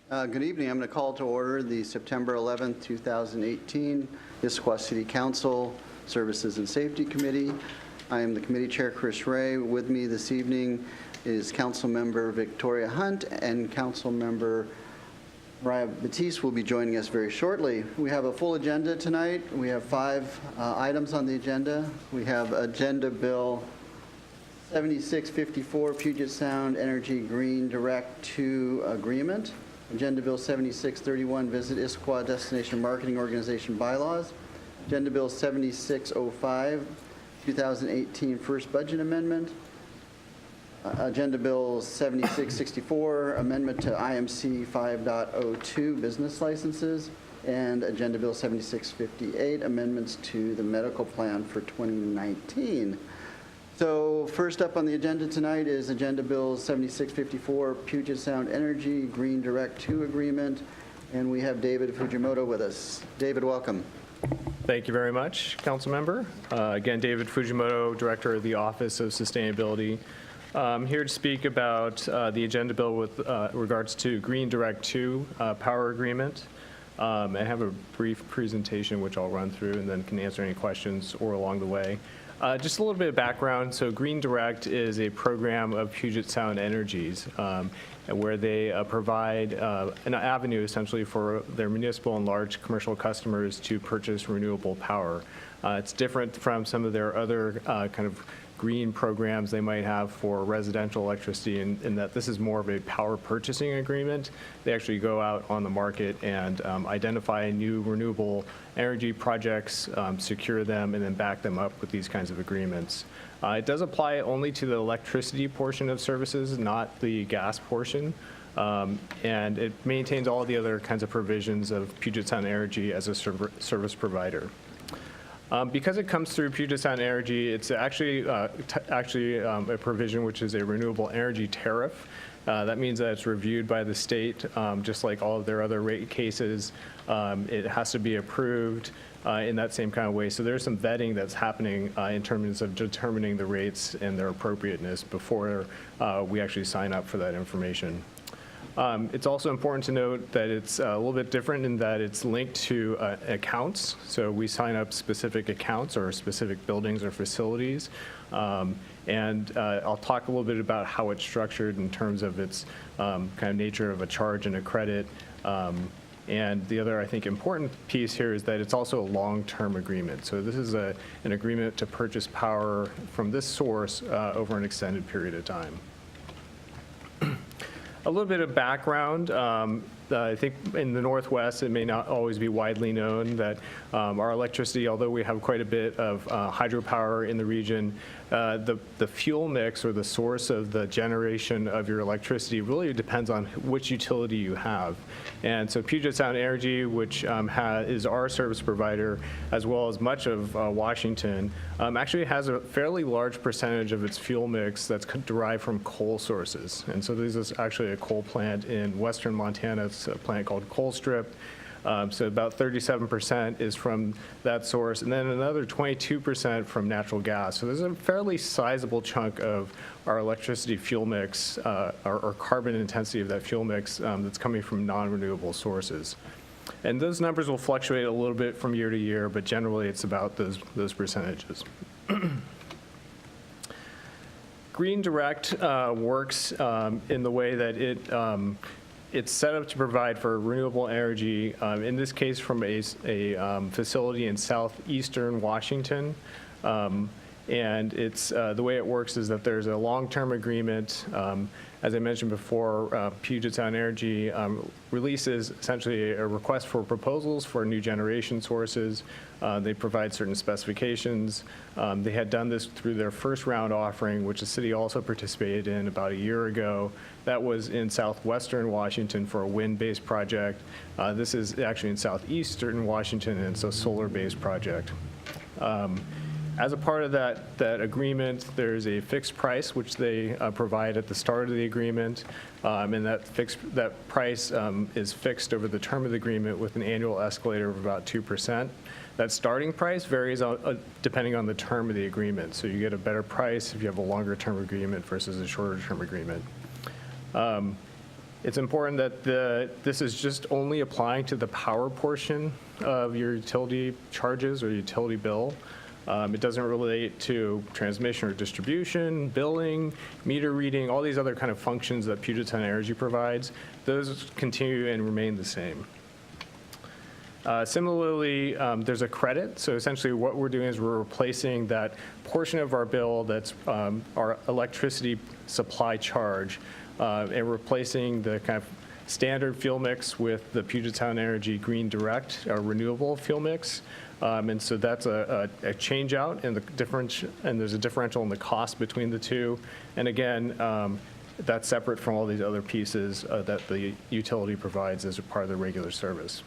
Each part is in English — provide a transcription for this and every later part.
Good evening. I'm going to call to order the September 11th, 2018 Issaquah City Council Services and Safety Committee. I am the committee chair, Chris Ray. With me this evening is Council Member Victoria Hunt, and Council Member Mariah Batiste will be joining us very shortly. We have a full agenda tonight. We have 5 items on the agenda. We have Agenda Bill 7654, Puget Sound Energy Green Direct 2 Agreement. Agenda Bill 7631, Visit Issaquah Destination Marketing Organization Bylaws. Agenda Bill 7605, 2018 First Budget Amendment. Agenda Bill 7664, Amendment to IMC 5.02 Business Licenses. And Agenda Bill 7658, Amendments to the Medical Plan for 2019. So first up on the agenda tonight is Agenda Bill 7654, Puget Sound Energy Green Direct 2 Agreement, and we have David Fujimoto with us. David, welcome. Thank you very much, Council Member. Again, David Fujimoto, Director of the Office of Sustainability. I'm here to speak about the agenda bill with regards to Green Direct 2 Power Agreement. I have a brief presentation which I'll run through and then can answer any questions or along the way. Just a little bit of background. So Green Direct is a program of Puget Sound Energies where they provide an avenue essentially for their municipal and large commercial customers to purchase renewable power. It's different from some of their other kind of green programs they might have for residential electricity in that this is more of a power purchasing agreement. They actually go out on the market and identify new renewable energy projects, secure them, and then back them up with these kinds of agreements. It does apply only to the electricity portion of services, not the gas portion. And it maintains all the other kinds of provisions of Puget Sound Energy as a service provider. Because it comes through Puget Sound Energy, it's actually a provision which is a renewable energy tariff. That means that it's reviewed by the state, just like all of their other rate cases. It has to be approved in that same kind of way. So there's some vetting that's happening in terms of determining the rates and their appropriateness before we actually sign up for that information. It's also important to note that it's a little bit different in that it's linked to accounts. So we sign up specific accounts or specific buildings or facilities. And I'll talk a little bit about how it's structured in terms of its kind of nature of a charge and a credit. And the other, I think, important piece here is that it's also a long-term agreement. So this is an agreement to purchase power from this source over an extended period of time. A little bit of background. I think in the Northwest, it may not always be widely known that our electricity, although we have quite a bit of hydropower in the region, the fuel mix or the source of the generation of your electricity really depends on which utility you have. And so Puget Sound Energy, which is our service provider, as well as much of Washington, actually has a fairly large percentage of its fuel mix that's derived from coal sources. And so this is actually a coal plant in western Montana. It's a plant called Coal Strip. So about 37% is from that source, and then another 22% from natural gas. So there's a fairly sizable chunk of our electricity fuel mix, or carbon intensity of that fuel mix that's coming from non-renewable sources. And those numbers will fluctuate a little bit from year to year, but generally it's about those percentages. Green Direct works in the way that it's set up to provide for renewable energy, in this case from a facility in southeastern Washington. And it's the way it works is that there's a long-term agreement. As I mentioned before, Puget Sound Energy releases essentially a request for proposals for new generation sources. They provide certain specifications. They had done this through their first round offering, which the city also participated in about a year ago. That was in southwestern Washington for a wind-based project. This is actually in southeastern Washington, and it's a solar-based project. As a part of that agreement, there's a fixed price which they provide at the start of the agreement, and that price is fixed over the term of the agreement with an annual escalator of about 2%. That starting price varies depending on the term of the agreement, so you get a better price if you have a longer term agreement versus a shorter term agreement. It's important that this is just only applying to the power portion of your utility charges or utility bill. It doesn't relate to transmission or distribution, billing, meter reading, all these other kind of functions that Puget Sound Energy provides. Those continue and remain the same. Similarly, there's a credit. So essentially what we're doing is we're replacing that portion of our bill that's our electricity supply charge and replacing the kind of standard fuel mix with the Puget Sound Energy Green Direct, our renewable fuel mix. And so that's a change out in the difference, and there's a differential in the cost between the two. And again, that's separate from all these other pieces that the utility provides as a part of the regular service.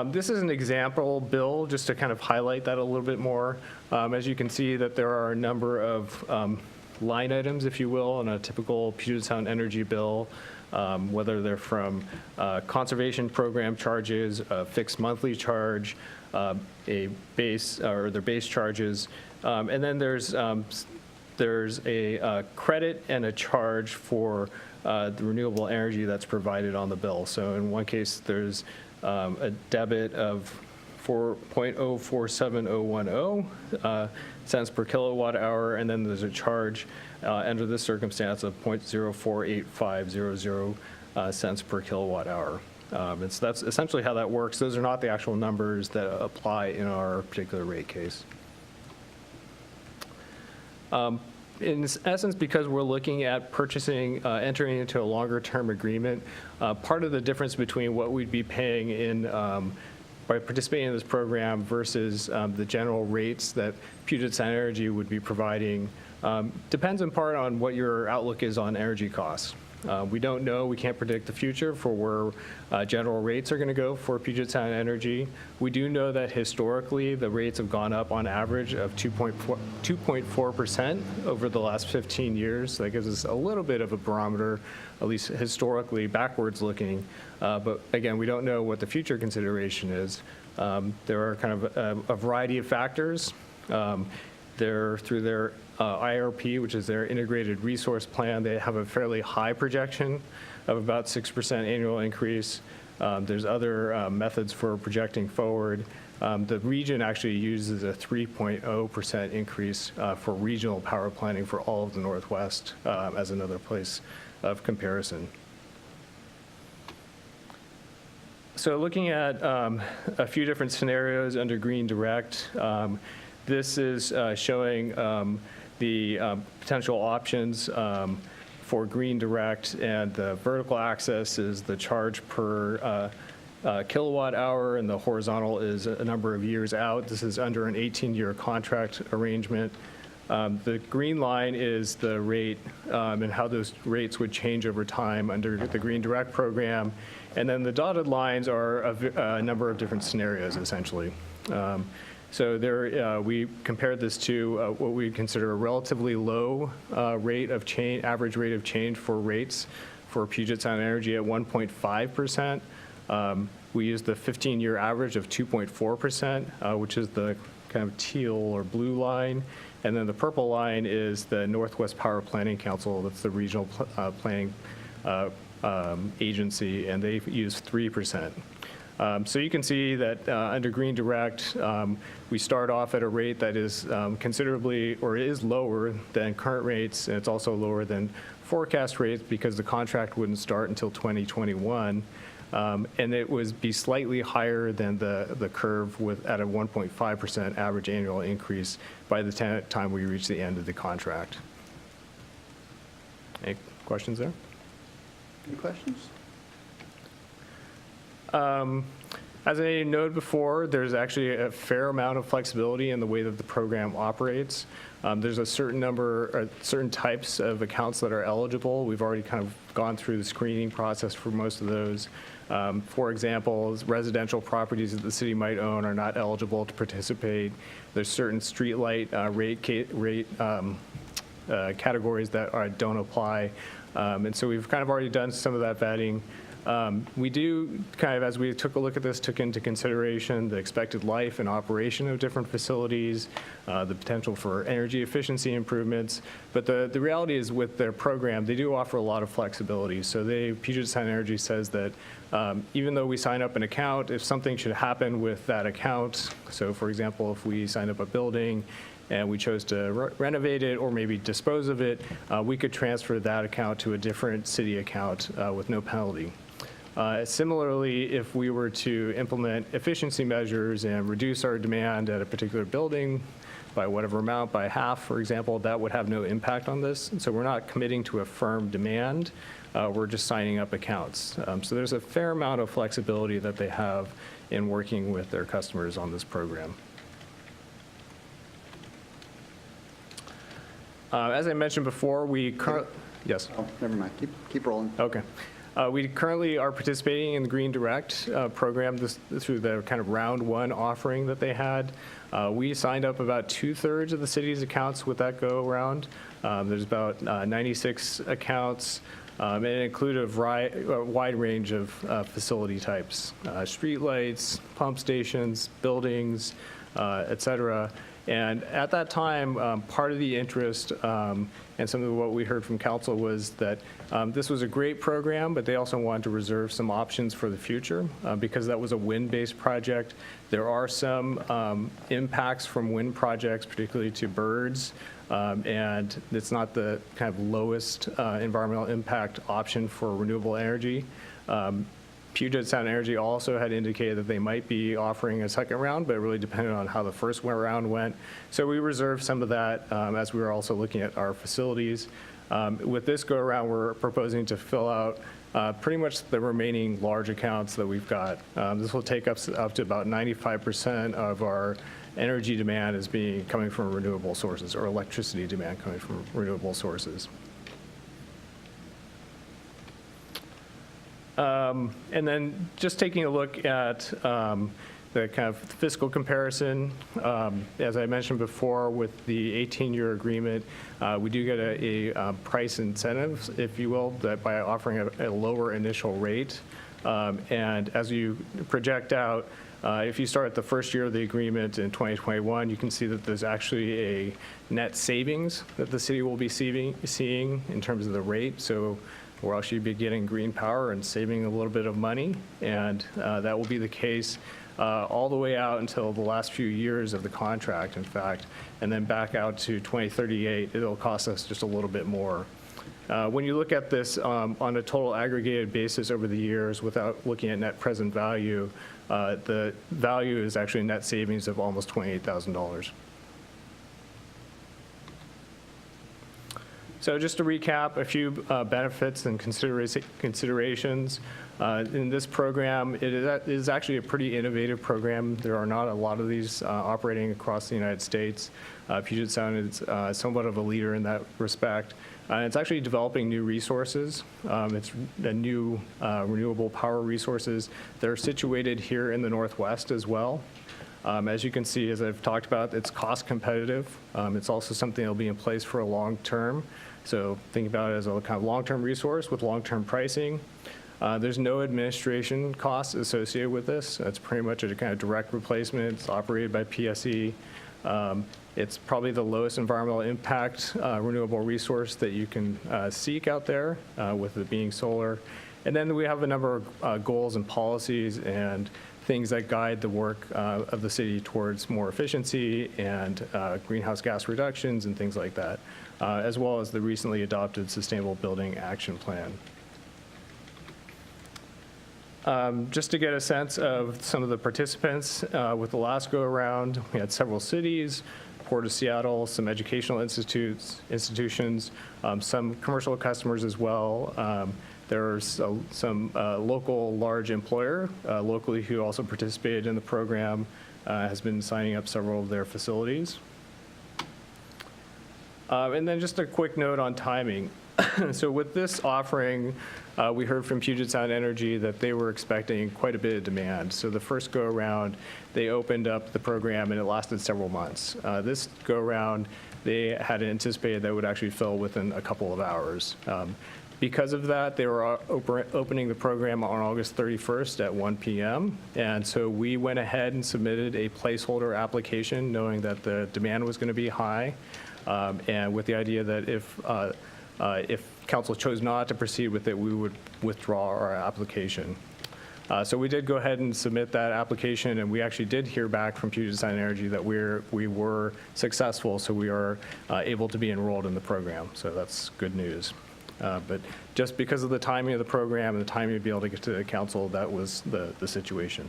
This is an example bill just to kind of highlight that a little bit more. As you can see that there are a number of line items, if you will, in a typical Puget Sound Energy bill, whether they're from conservation program charges, a fixed monthly charge, a base or their base charges, and then there's a credit and a charge for the renewable energy that's provided on the bill. So in one case, there's a debit of 4.047010 cents per kilowatt hour, and then there's a charge under this circumstance of 0.048500 cents per kilowatt hour. And so that's essentially how that works. Those are not the actual numbers that apply in our particular rate case. In essence, because we're looking at purchasing, entering into a longer-term agreement, part of the difference between what we'd be paying in by participating in this program versus the general rates that Puget Sound Energy would be providing depends in part on what your outlook is on energy costs. We don't know, we can't predict the future for where general rates are going to go for Puget Sound Energy. We do know that historically the rates have gone up on average of 2.4% over the last 15 years. So that gives us a little bit of a barometer, at least historically backwards looking. But again, we don't know what the future consideration is. There are kind of a variety of factors. They're through their IRP, which is their integrated resource plan. They have a fairly high projection of about 6% annual increase. There's other methods for projecting forward. The region actually uses a 3.0% increase for regional power planning for all of the Northwest as another place of comparison. So looking at a few different scenarios under Green Direct, this is showing the potential options for Green Direct, and the vertical axis is the charge per kilowatt hour, and the horizontal is a number of years out. This is under an 18-year contract arrangement. The green line is the rate and how those rates would change over time under the Green Direct program. And then the dotted lines are a number of different scenarios, essentially. So there, we compared this to what we consider a relatively low rate of change, average rate of change for rates for Puget Sound Energy at 1.5%. We used the 15-year average of 2.4%, which is the kind of teal or blue line. And then the purple line is the Northwest Power Planning Council. That's the regional planning agency, and they use 3%. So you can see that under Green Direct, we start off at a rate that is considerably, or is lower than current rates, and it's also lower than forecast rates because the contract wouldn't start until 2021. And it would be slightly higher than the curve at a 1.5% average annual increase by the time we reach the end of the contract. Any questions there? Any questions? As I noted before, there's actually a fair amount of flexibility in the way that the program operates. There's a certain number, certain types of accounts that are eligible. We've already kind of gone through the screening process for most of those. For example, residential properties that the city might own are not eligible to participate. There's certain streetlight rate categories that don't apply. And so we've kind of already done some of that vetting. We do kind of, as we took a look at this, took into consideration the expected life and operation of different facilities, the potential for energy efficiency improvements. But the reality is with their program, they do offer a lot of flexibility. So Puget Sound Energy says that even though we sign up an account, if something should happen with that account, so for example, if we sign up a building and we chose to renovate it or maybe dispose of it, we could transfer that account to a different city account with no penalty. Similarly, if we were to implement efficiency measures and reduce our demand at a particular building by whatever amount, by half, for example, that would have no impact on this. And so we're not committing to a firm demand. We're just signing up accounts. So there's a fair amount of flexibility that they have in working with their customers on this program. As I mentioned before, yes. Oh, never mind. Keep rolling. Okay. We currently are participating in the Green Direct program through the kind of round one offering that they had. We signed up about 2/3 of the city's accounts with that go around. There's about 96 accounts, and it included a wide range of facility types, streetlights, pump stations, buildings, et cetera. And at that time, part of the interest and some of what we heard from council was that this was a great program, but they also wanted to reserve some options for the future because that was a wind-based project. There are some impacts from wind projects, particularly to birds, and it's not the kind of lowest environmental impact option for renewable energy. Puget Sound Energy also had indicated that they might be offering a second round, but it really depended on how the first round went. So we reserved some of that as we were also looking at our facilities. With this go around, we're proposing to fill out pretty much the remaining large accounts that we've got. This will take us up to about 95% of our energy demand coming from renewable sources, or electricity demand coming from renewable sources. And then just taking a look at the kind of fiscal comparison, as I mentioned before, with the 18-year agreement, we do get a price incentive, if you will, that by offering a lower initial rate. And as you project out, if you start at the first year of the agreement in 2021, you can see that there's actually a net savings that the city will be seeing in terms of the rate. So we'll actually be getting green power and saving a little bit of money, and that will be the case all the way out until the last few years of the contract, in fact, and then back out to 2038, it'll cost us just a little bit more. When you look at this on a total aggregated basis over the years without looking at net present value, the value is actually a net savings of almost $28,000. So just to recap, a few benefits and considerations. In this program, it is actually a pretty innovative program. There are not a lot of these operating across the United States. Puget Sound is somewhat of a leader in that respect. It's actually developing new resources. It's a new renewable power resources. They're situated here in the Northwest as well. As you can see, as I've talked about, it's cost competitive. It's also something that will be in place for a long term. So think about it as a kind of long-term resource with long-term pricing. There's no administration costs associated with this. It's pretty much a kind of direct replacement. It's operated by PSE. It's probably the lowest environmental impact renewable resource that you can seek out there, with it being solar. And then we have a number of goals and policies and things that guide the work of the city towards more efficiency and greenhouse gas reductions and things like that, as well as the recently adopted Sustainable Building Action Plan. Just to get a sense of some of the participants with the last go-around, we had several cities, Port of Seattle, some educational institutions, some commercial customers as well. There's some local large employer locally who also participated in the program, has been signing up several of their facilities. And then just a quick note on timing. So with this offering, we heard from Puget Sound Energy that they were expecting quite a bit of demand. So the first go-around, they opened up the program and it lasted several months. This go-around, they had anticipated that it would actually fill within a couple of hours. Because of that, they were opening the program on August 31st at 1 p.m. And so we went ahead and submitted a placeholder application, knowing that the demand was going to be high, and with the idea that if council chose not to proceed with it, we would withdraw our application. So we did go ahead and submit that application, and we actually did hear back from Puget Sound Energy that we were successful, so we are able to be enrolled in the program. So that's good news. But just because of the timing of the program and the timing to be able to get to the council, that was the situation.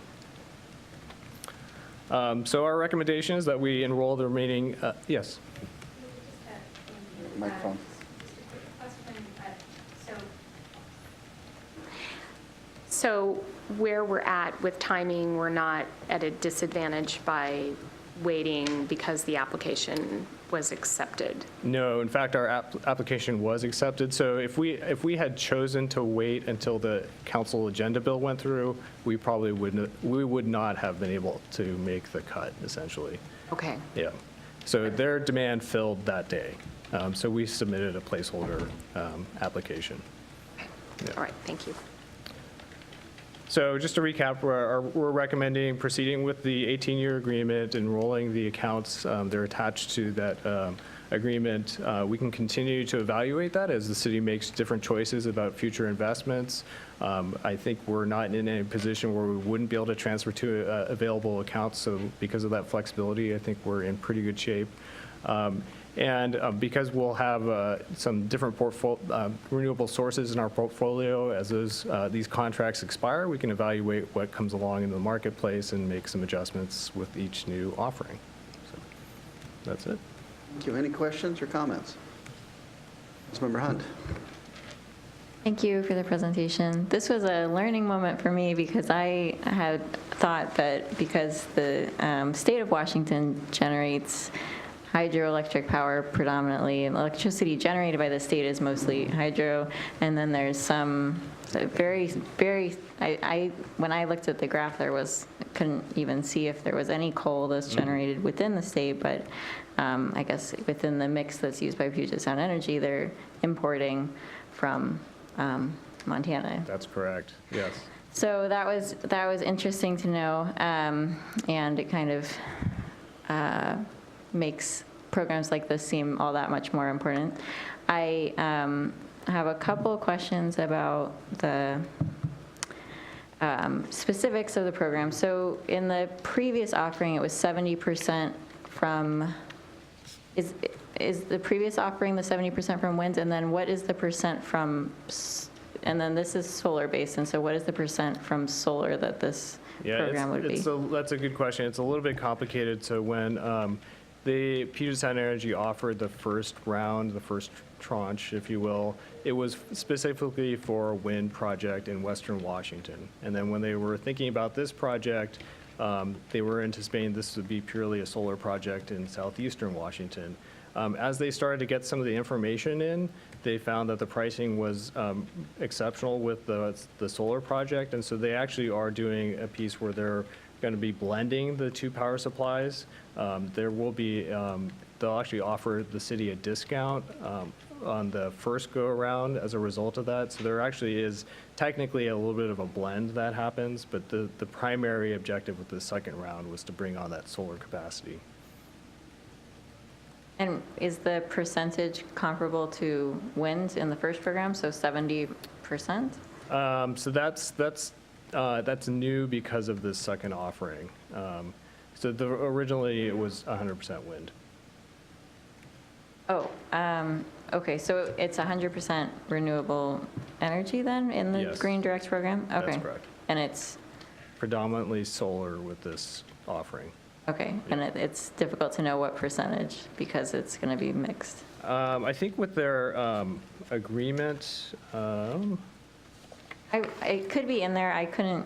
So our recommendation is that we enroll the remaining, yes? Microphone. So where we're at with timing, we're not at a disadvantage by waiting because the application was accepted? No, in fact, our application was accepted. So if we had chosen to wait until the council agenda bill went through, we probably would not have been able to make the cut, essentially. Okay. Yeah. So their demand filled that day. So we submitted a placeholder application. Okay. Yeah. All right, thank you. So just to recap, we're recommending proceeding with the 18-year agreement, enrolling the accounts. They're attached to that agreement. We can continue to evaluate that as the city makes different choices about future investments. I think we're not in a position where we wouldn't be able to transfer to available accounts. So because of that flexibility, I think we're in pretty good shape. And because we'll have some different renewable sources in our portfolio, as these contracts expire, we can evaluate what comes along in the marketplace and make some adjustments with each new offering. So that's it. Thank you. Any questions or comments? Councilmember Hunt. Thank you for the presentation. This was a learning moment for me because I had thought that because the state of Washington generates hydroelectric power predominantly, and electricity generated by the state is mostly hydro, and then there's some very, when I looked at the graph, couldn't even see if there was any coal that's generated within the state, but I guess within the mix that's used by Puget Sound Energy, they're importing from Montana. That's correct, yes. So that was interesting to know, and it kind of makes programs like this seem all that much more important. I have a couple of questions about the specifics of the program. So in the previous offering, it was 70% from, is the previous offering the 70% from wind? And then what is the percent from, and then this is solar based, and so what is the percent from solar that this program would be? That's a good question. It's a little bit complicated. So when the Puget Sound Energy offered the first round, the first tranche, if you will, it was specifically for a wind project in Western Washington. And then when they were thinking about this project, they were anticipating this would be purely a solar project in southeastern Washington. As they started to get some of the information in, they found that the pricing was exceptional with the solar project. And so they actually are doing a piece where they're going to be blending the two power supplies. There will be, they'll actually offer the city a discount on the first go-around as a result of that. So there actually is technically a little bit of a blend that happens, but the primary objective with the second round was to bring on that solar capacity. And is the percentage comparable to wind in the first program, so 70%? So that's new because of this second offering. So originally it was 100% wind. Oh, okay, so it's 100% renewable energy then in the Yes. Green Direct program? Okay. That's correct. And it's, Predominantly solar with this offering. okay, and it's difficult to know what percentage because it's going to be mixed. I think with their agreement, It could be in there, I couldn't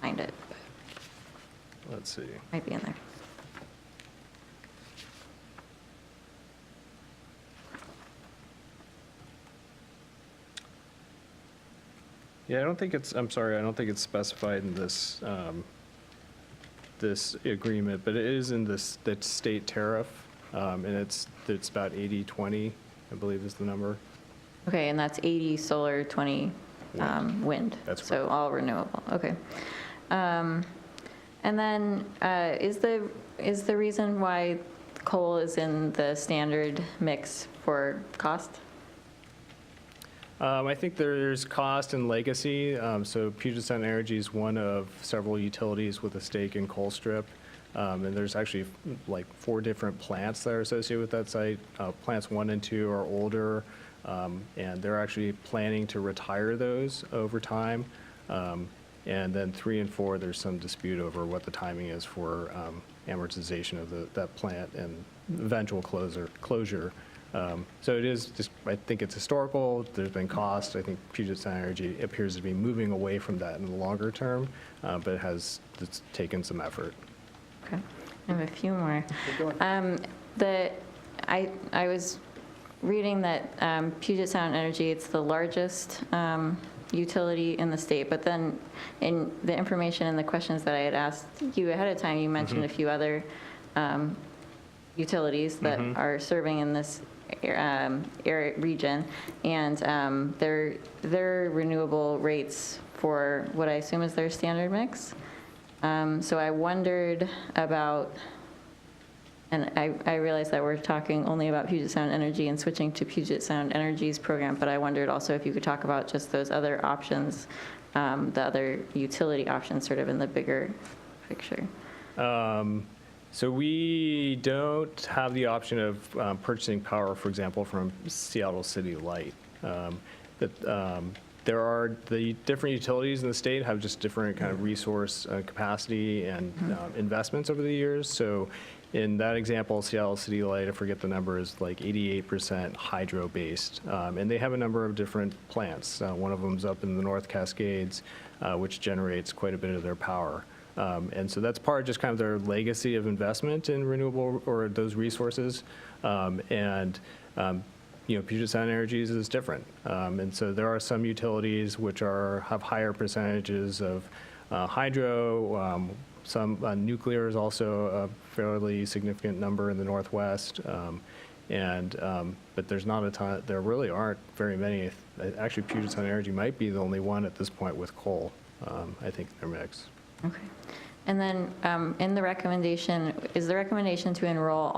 find it, but let's see. it might be in there. Yeah, I don't think it's, I'm sorry, I don't think it's specified in this, this agreement, but it is in this, that state tariff, and it's about 80-20, I believe is the number. Okay, and that's 80 solar, 20 wind? That's So all renewable, okay. And then is the reason why coal is in the standard mix for cost? I think there's cost and legacy. So Puget Sound Energy is one of several utilities with a stake in Colstrip. And there's actually like 4 different plants that are associated with that site. Plants 1 and 2 are older, and they're actually planning to retire those over time. And then 3 and 4, there's some dispute over what the timing is for amortization of that plant and eventual closure. So it is just, I think it's historical, there's been cost. I think Puget Sound Energy appears to be moving away from that in the longer term, but it's taken some effort. Okay, I have a few more. Keep going. I was reading that Puget Sound Energy, it's the largest utility in the state, but then in the information and the questions that I had asked you ahead of time, you mentioned a few other utilities that are serving in this area region, and their renewable rates for what I assume is their standard mix. So I wondered about, and I realize that we're talking only about Puget Sound Energy and switching to Puget Sound Energy's program, but I wondered also if you could talk about just those other options, the other utility options sort of in the bigger picture. So we don't have the option of purchasing power, for example, from Seattle City Light. There are the different utilities in the state have just different kind of resource capacity and investments over the years. So in that example, Seattle City Light, I forget the number, is like 88% hydro-based. And they have a number of different plants. One of them's up in the North Cascades, which generates quite a bit of their power. And so that's part of just kind of their legacy of investment in renewable or those resources. Puget Sound Energy's is different. And so there are some utilities which have higher percentages of hydro. Some nuclear is also a fairly significant number in the Northwest. But there's not a ton, there really aren't very many. Actually, Puget Sound Energy might be the only one at this point with coal, I think, in their mix. Okay. And then in the recommendation, is the recommendation to enroll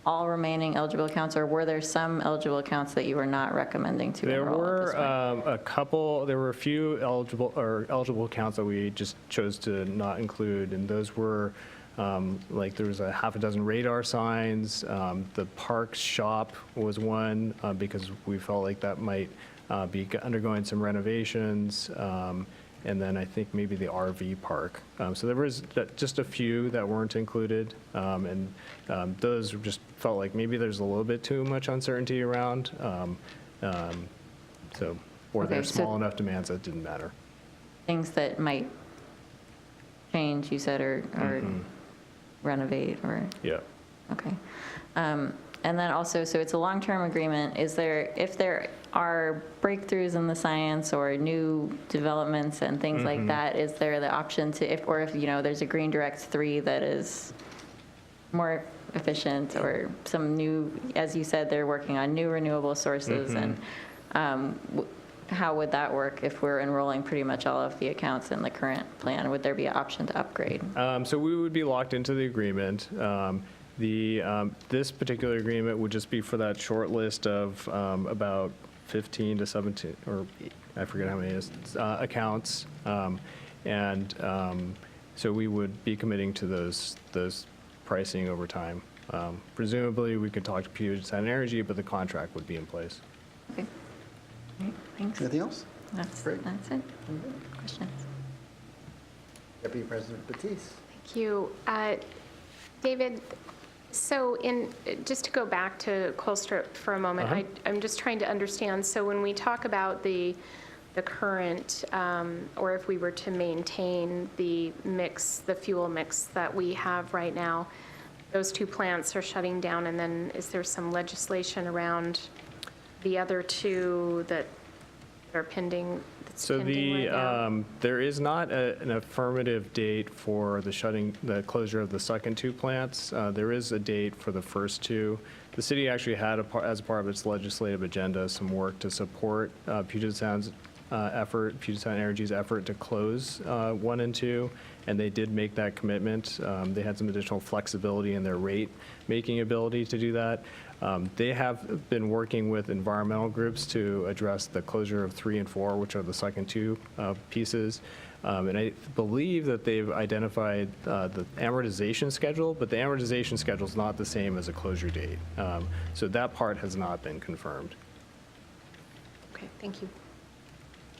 all remaining eligible accounts, or were there some eligible accounts that you were not recommending to enroll at this point? There were a few eligible accounts that we just chose to not include, and those were there was a half a dozen radar signs. The park shop was one because we felt like that might be undergoing some renovations. And then I think maybe the RV park. So there was just a few that weren't included, and those just felt like maybe there's a little bit too much uncertainty around. Or they're small enough demands that didn't matter. Things that might change, you said, or renovate, or? Yeah. Okay. And then also, so it's a long-term agreement. If there are breakthroughs in the science or new developments and things like that, is there the option to, if there's a Green Direct 3 that is more efficient, or some new, as you said, they're working on new renewable sources, and how would that work if we're enrolling pretty much all of the accounts in the current plan? Would there be an option to upgrade? So we would be locked into the agreement. This particular agreement would just be for that short list of about 15 to 17, or I forget how many it is, accounts. So we would be committing to those pricing over time. Presumably, we could talk to Puget Sound Energy, but the contract would be in place. Okay. All right, thanks. Anything else? That's Great. it. Questions? Deputy President Batiste. Thank you. David, so just to go back to Colstrip for a moment, I'm just trying to understand. So when we talk about the current, or if we were to maintain the mix, the fuel mix that we have right now, those 2 plants are shutting down, and then is there some legislation around the other 2 that are pending? So there is not an affirmative date for the closure of the second 2 plants. There is a date for the first 2. The city actually had, as part of its legislative agenda, some work to support Puget Sound Energy's effort to close 1 and 2, and they did make that commitment. They had some additional flexibility in their rate-making ability to do that. They have been working with environmental groups to address the closure of 3 and 4, which are the second 2 pieces. And I believe that they've identified the amortization schedule, but the amortization schedule is not the same as a closure date. So that part has not been confirmed. Okay, thank you.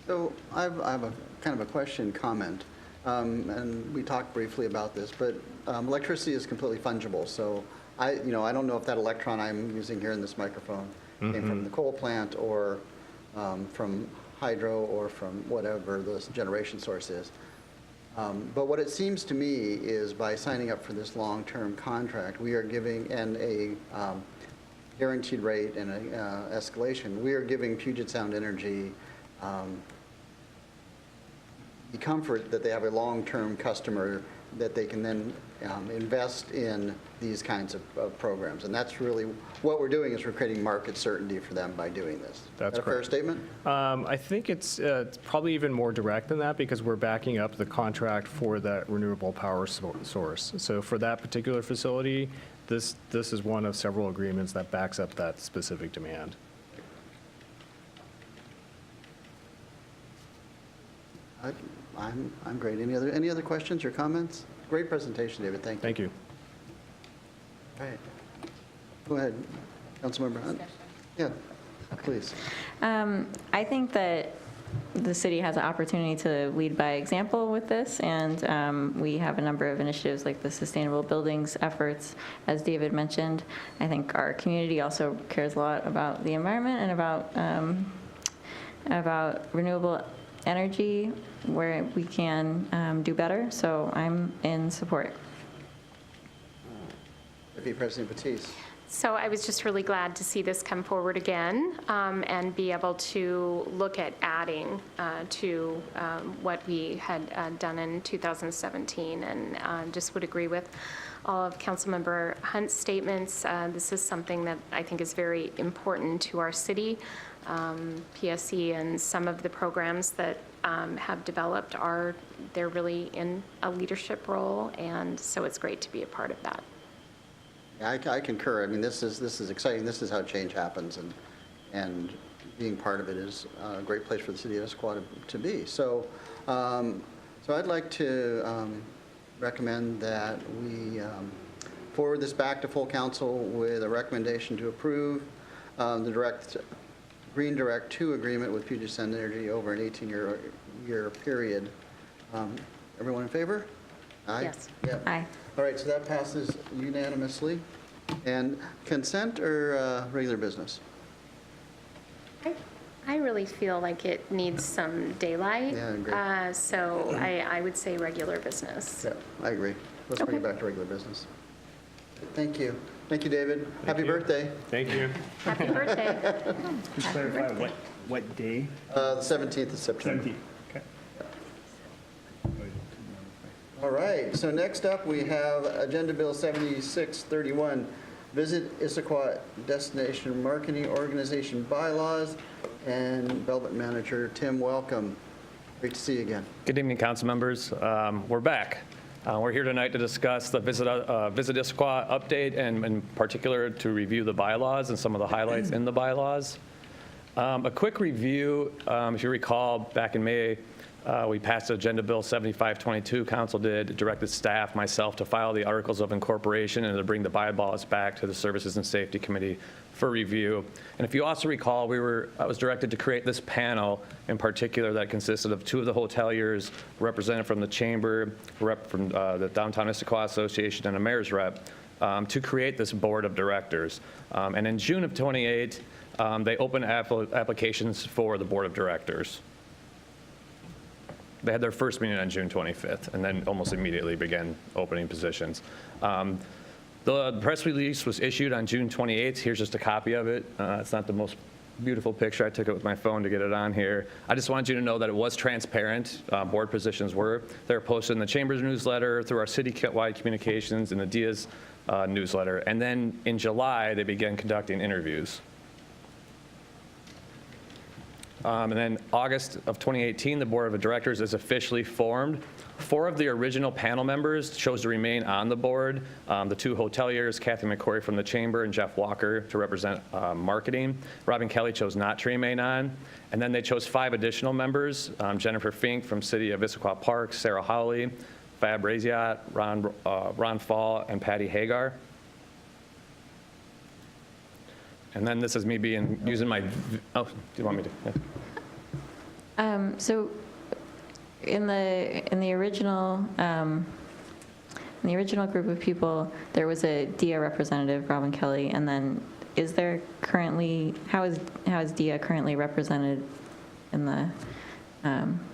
So I have a kind of a question, comment, and we talked briefly about this, but electricity is completely fungible. So I don't know if that electron I'm using here in this microphone came from the coal plant or from hydro or from whatever the generation source is. But what it seems to me is by signing up for this long-term contract, we are giving, and a guaranteed rate and a escalation, we are giving Puget Sound Energy the comfort that they have a long-term customer that they can then invest in these kinds of programs. And that's really what we're doing, is we're creating market certainty for them by doing this. That's Is that a fair correct. statement? I think it's probably even more direct than that, because we're backing up the contract for that renewable power source. So for that particular facility, this is one of several agreements that backs up that specific demand. I'm great. Any other questions or comments? Great presentation, David. Thank you. Thank you. All right. Go ahead, Councilmember Hunt. Yeah, please. I think that the city has an opportunity to lead by example with this, and we have a number of initiatives like the sustainable buildings efforts, as David mentioned. I think our community also cares a lot about the environment and about renewable energy where we can do better, so I'm in support. Deputy President Batiste. So I was just really glad to see this come forward again and be able to look at adding to what we had done in 2017, and just would agree with all of Councilmember Hunt's statements. This is something that I think is very important to our city. PSC and some of the programs that have developed they're really in a leadership role, and so it's great to be a part of that. Yeah, I concur. I mean, this is exciting. This is how change happens, and being part of it is a great place for the city of Issaquah to be. So, so I'd like to recommend that we forward this back to full council with a recommendation to approve the Green Direct 2 agreement with Puget Sound Energy over an 18-year period. Everyone in favor? Aye? Yes. Yeah. Aye. All right, so that passes unanimously. And consent or regular business? I really feel like it needs some daylight. Yeah, I agree. So I would say regular business. Yeah, I agree. Let's bring it back to regular business. Thank you. Thank you, David. Happy birthday. Thank you. Happy birthday. Just clarify what day? The 17th of September. 17th. Okay. All right, so next up, we have Agenda Bill 7631, Visit Issaquah Destination Marketing Organization Bylaws, and Development Manager Tim, welcome. Great to see you again. Good evening, council members. We're back. We're here tonight to discuss the Visit Issaquah update, and in particular to review the bylaws and some of the highlights in the bylaws. A quick review, if you recall, back in May, we passed Agenda Bill 7522. Council directed staff, myself, to file the Articles of Incorporation and to bring the bylaws back to the Services and Safety Committee for review. And if you also recall, I was directed to create this panel in particular that consisted of 2 of the hoteliers, represented from the Chamber, rep from the Downtown Issaquah Association, and a mayor's rep, to create this board of directors. And in June of 28, they opened applications for the board of directors. They had their first meeting on June 25th, and then almost immediately began opening positions. The press release was issued on June 28th. Here's just a copy of it. It's not the most beautiful picture. I took it with my phone to get it on here. I just wanted you to know that it was transparent. Board positions were. They were posted in the Chamber's newsletter, through our city-wide communications, and the DIA's newsletter. And then in July, they began conducting interviews. And then August of 2018, the Board of Directors is officially formed. 4 of the original panel members chose to remain on the board. The 2 hoteliers, Kathy McCory from the Chamber and Jeff Walker to represent marketing. Robin Kelly chose not to remain on. And then they chose 5 additional members, Jennifer Fink from City of Issaquah Park, Sarah Hawley, Fab Raziat, Ron Fall, and Patty Hagar. And then this is me using my, oh, do you want me to? Yeah. So in the original group of people, there was a DIA representative, Robin Kelly, and then is there currently, how is DIA currently represented in the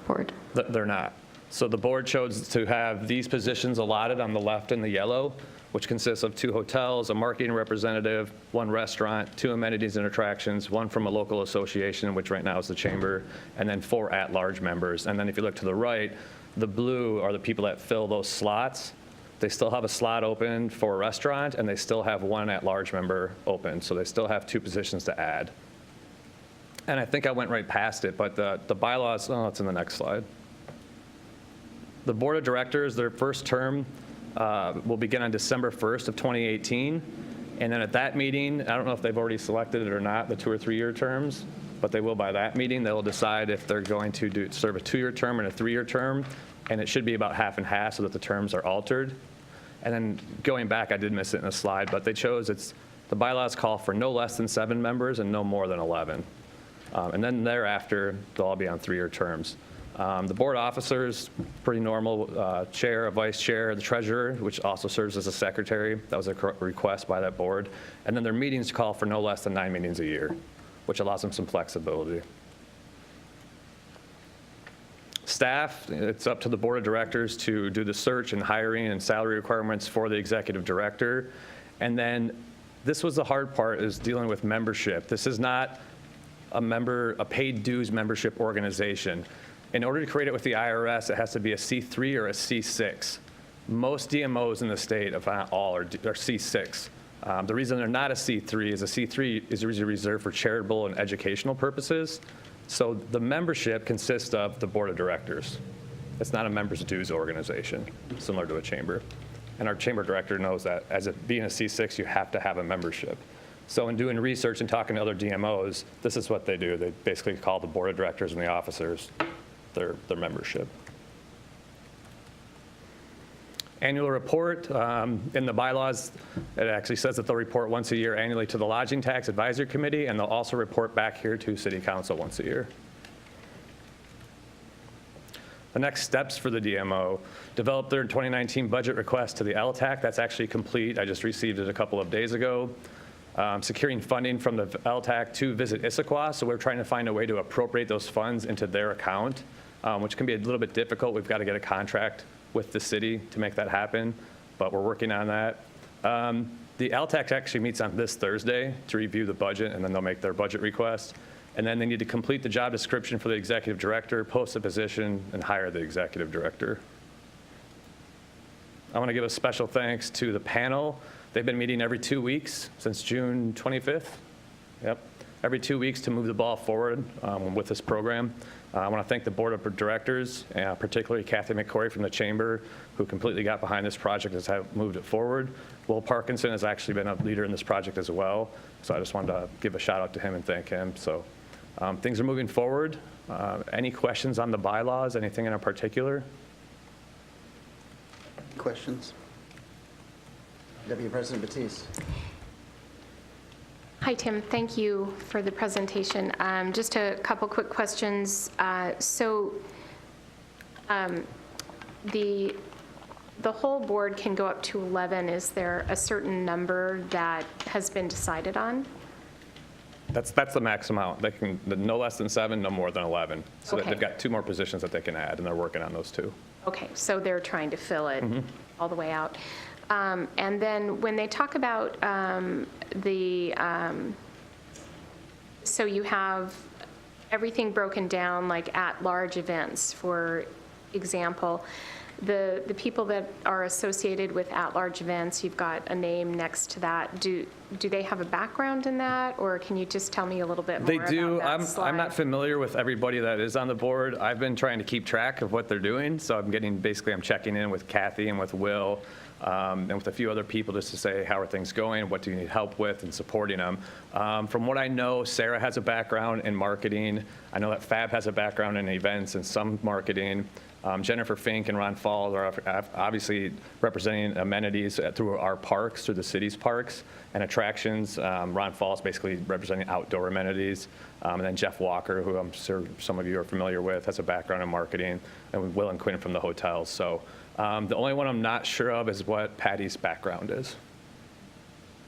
board? They're not. So the board chose to have these positions allotted on the left in the yellow, which consists of 2 hotels, a marketing representative, 1 restaurant, 2 amenities and attractions, 1 from a local association, which right now is the Chamber, and then 4 at-large members. And then if you look to the right, the blue are the people that fill those slots. They still have a slot open for a restaurant, and they still have 1 at-large member open. So they still have 2 positions to add. And I think I went right past it, but the bylaws, oh, it's in the next slide. The Board of Directors, their first term will begin on December 1st of 2018. And then at that meeting, I don't know if they've already selected it or not, the 2 or 3 year terms, but they will by that meeting. They'll decide if they're going to serve a 2-year term and a 3-year term. And it should be about half and half so that the terms are altered. And then going back, I did miss it in a slide, but they chose, the bylaws call for no less than 7 members and no more than 11. And then thereafter, they'll all be on 3-year terms. The board officers, pretty normal, chair, a vice chair, the treasurer, which also serves as a secretary. That was a request by that board. And then their meetings call for no less than 9 meetings a year, which allows them some flexibility. Staff, it's up to the Board of Directors to do the search and hiring and salary requirements for the executive director. And then this was the hard part, is dealing with membership. This is not a paid dues membership organization. In order to create it with the IRS, it has to be a C3 or a C6. Most DMOs in the state, if not all, are C6. The reason they're not a C3 is a C3 is usually reserved for charitable and educational purposes. So the membership consists of the Board of Directors. It's not a members' dues organization, similar to a chamber. And our chamber director knows that as being a C6, you have to have a membership. So in doing research and talking to other DMOs, this is what they do. They basically call the Board of Directors and the officers their membership. Annual report, in the bylaws, it actually says that they'll report once a year annually to the Lodging Tax Advisory Committee, and they'll also report back here to City Council once a year. The next steps for the DMO, develop their 2019 budget request to the LTAC. That's actually complete. I just received it a couple of days ago. Securing funding from the LTAC to visit Issaquah, so we're trying to find a way to appropriate those funds into their account, which can be a little bit difficult. We've got to get a contract with the city to make that happen, but we're working on that. The LTAC actually meets on this Thursday to review the budget, and then they'll make their budget request. And then they need to complete the job description for the executive director, post the position, and hire the executive director. I want to give a special thanks to the panel. They've been meeting every 2 weeks since June 25th. Yep, every 2 weeks to move the ball forward with this program. I want to thank the Board of Directors, particularly Kathy McCory from the Chamber, who completely got behind this project and has moved it forward. Will Parkinson has actually been a leader in this project as well, so I just wanted to give a shout out to him and thank him. So things are moving forward. Any questions on the bylaws, anything in particular? Questions? Deputy President Batiste. Hi, Tim. Thank you for the presentation. Just a couple quick questions. The whole board can go up to 11. Is there a certain number that has been decided on? That's the max amount. They can no less than 7, no more than 11. So Okay. they've got 2 more positions that they can add, and they're working on those 2. Okay, so they're trying to fill it all the way out. And then when they talk about the so you have everything broken down, like at-large events, for example. The people that are associated with at-large events, you've got a name next to that. Do they have a background in that, or can you just tell me a little bit more They about do. that I'm not slide? familiar with everybody that is on the board. I've been trying to keep track of what they're doing, so I'm checking in with Kathy and with Will, and with a few other people just to say, how are things going? What do you need help with, and supporting them. From what I know, Sarah has a background in marketing. I know that Fab has a background in events and some marketing. Jennifer Fink and Ron Falls are obviously representing amenities through our parks, through the city's parks and attractions. Ron Falls basically representing outdoor amenities. And then Jeff Walker, who I'm sure some of you are familiar with, has a background in marketing, and Will and Quinn from the hotels. So the only one I'm not sure of is what Patty's background is.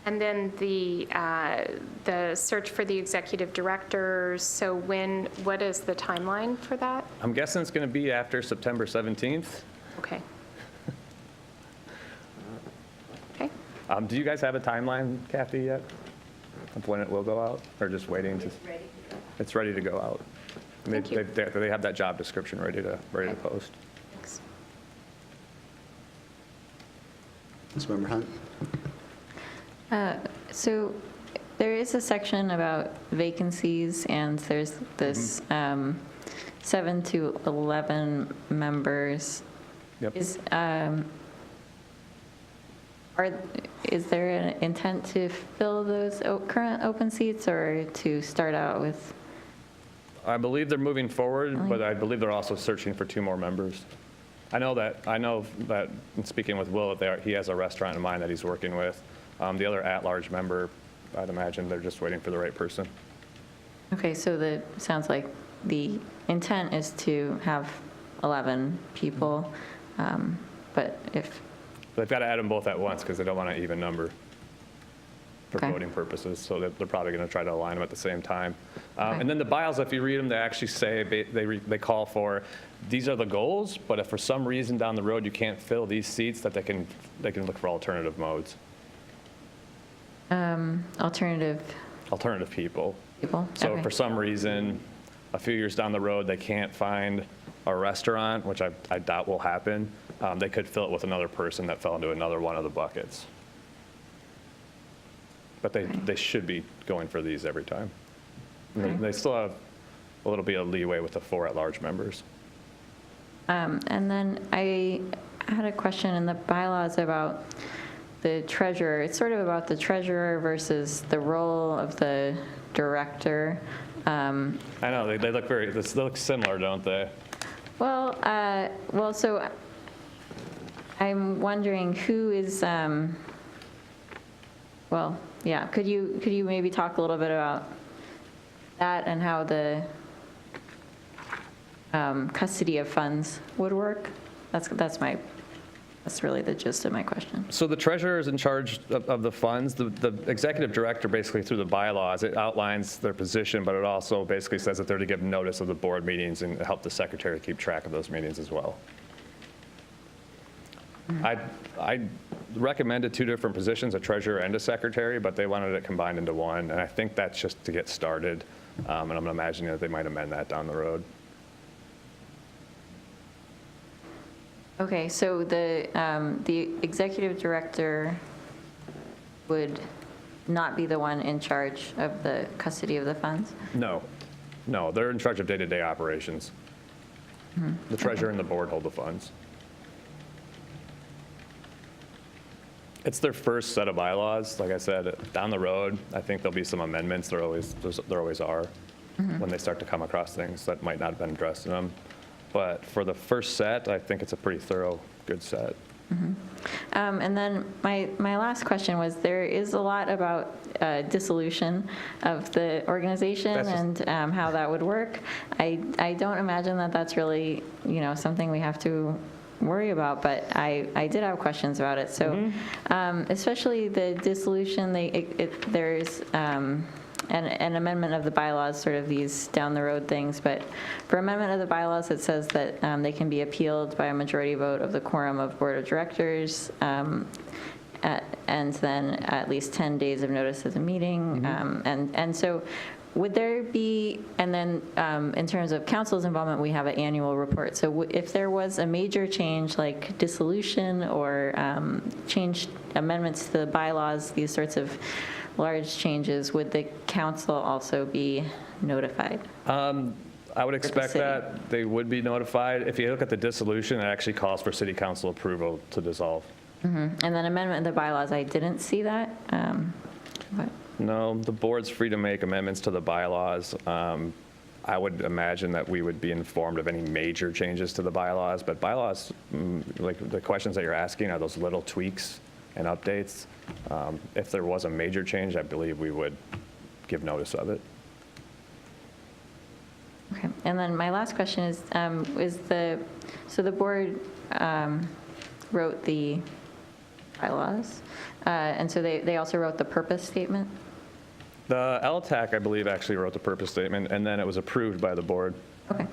And then the search for the executive director, so what is the timeline for that? I'm guessing it's going to be after September 17th. Okay. Okay. Do you guys have a timeline, Kathy, yet, of when it will go out, or just waiting to? It's ready to go out. Thank you. They have that job description ready to post. Thanks. Councilmember Hunt? So there is a section about vacancies, and there's this 7 to 11 members. Yep. Is there an intent to fill those current open seats, or to start out with? I believe they're moving forward, but I believe they're also searching for 2 more members. I know that in speaking with Will, he has a restaurant in mind that he's working with. The other at-large member, I'd imagine they're just waiting for the right person. Okay, so sounds like the intent is to have 11 people, but if, They've got to add them both at once because they don't want an even number for Okay. voting purposes, so they're probably going to try to align them at the same time. Okay. And then the bylaws, if you read them, they actually say, they call for, these are the goals, but if for some reason down the road you can't fill these seats, that they can look for alternative modes, alternative people. people? So Okay. if for some reason, a few years down the road, they can't find a restaurant, which I doubt will happen, they could fill it with another person that fell into another one of the buckets. But they should be going for these every time. And They still have a little bit of leeway with the 4 at-large members. And then I had a question in the bylaws about the treasurer. It's sort of about the treasurer versus the role of the director. I know, they look similar, don't they? Well, so I'm wondering who is, well, yeah, could you maybe talk a little bit about that and how the custody of funds would work? That's really the gist of my question. So the treasurer is in charge of the funds. The executive director, basically through the bylaws, it outlines their position, but it also basically says that they're to give notice of the board meetings and help the secretary keep track of those meetings as well. I recommended 2 different positions, a treasurer and a secretary, but they wanted it combined into one, and I think that's just to get started, and I'm imagining that they might amend that down the road. Okay, so the executive director would not be the one in charge of the custody of the funds? No, they're in charge of day-to-day operations. The treasurer and the board hold the funds. It's their first set of bylaws. Like I said, down the road, I think there'll be some amendments. There always are when they start to come across things that might not have been addressed in them. But for the first set, I think it's a pretty thorough, good set. And then my last question was, there is a lot about dissolution of the organization and how that would work. I don't imagine that that's really, something we have to worry about, but I did have questions about it. So especially the dissolution, there's an amendment of the bylaws, sort of these down the road things, but for amendment of the bylaws, it says that they can be appealed by a majority vote of the quorum of board of directors, and then at least 10 days of notice of the meeting. And so would there be, and then in terms of council's involvement, we have an annual report. So if there was a major change like dissolution or change amendments to the bylaws, these sorts of large changes, would the council also be notified? I would expect city. that they would be notified. If you look at the dissolution, it actually calls for city council approval to dissolve. And then amendment of the bylaws, I didn't see that. But No, the board's free to make amendments to the bylaws. I would imagine that we would be informed of any major changes to the bylaws, but bylaws, like the questions that you're asking are those little tweaks and updates. If there was a major change, I believe we would give notice of it. Okay, and then my last question is so the board wrote the bylaws, and so they also wrote the purpose statement? The LTAC, I believe, actually wrote the purpose statement, and then it was approved by the board. Okay.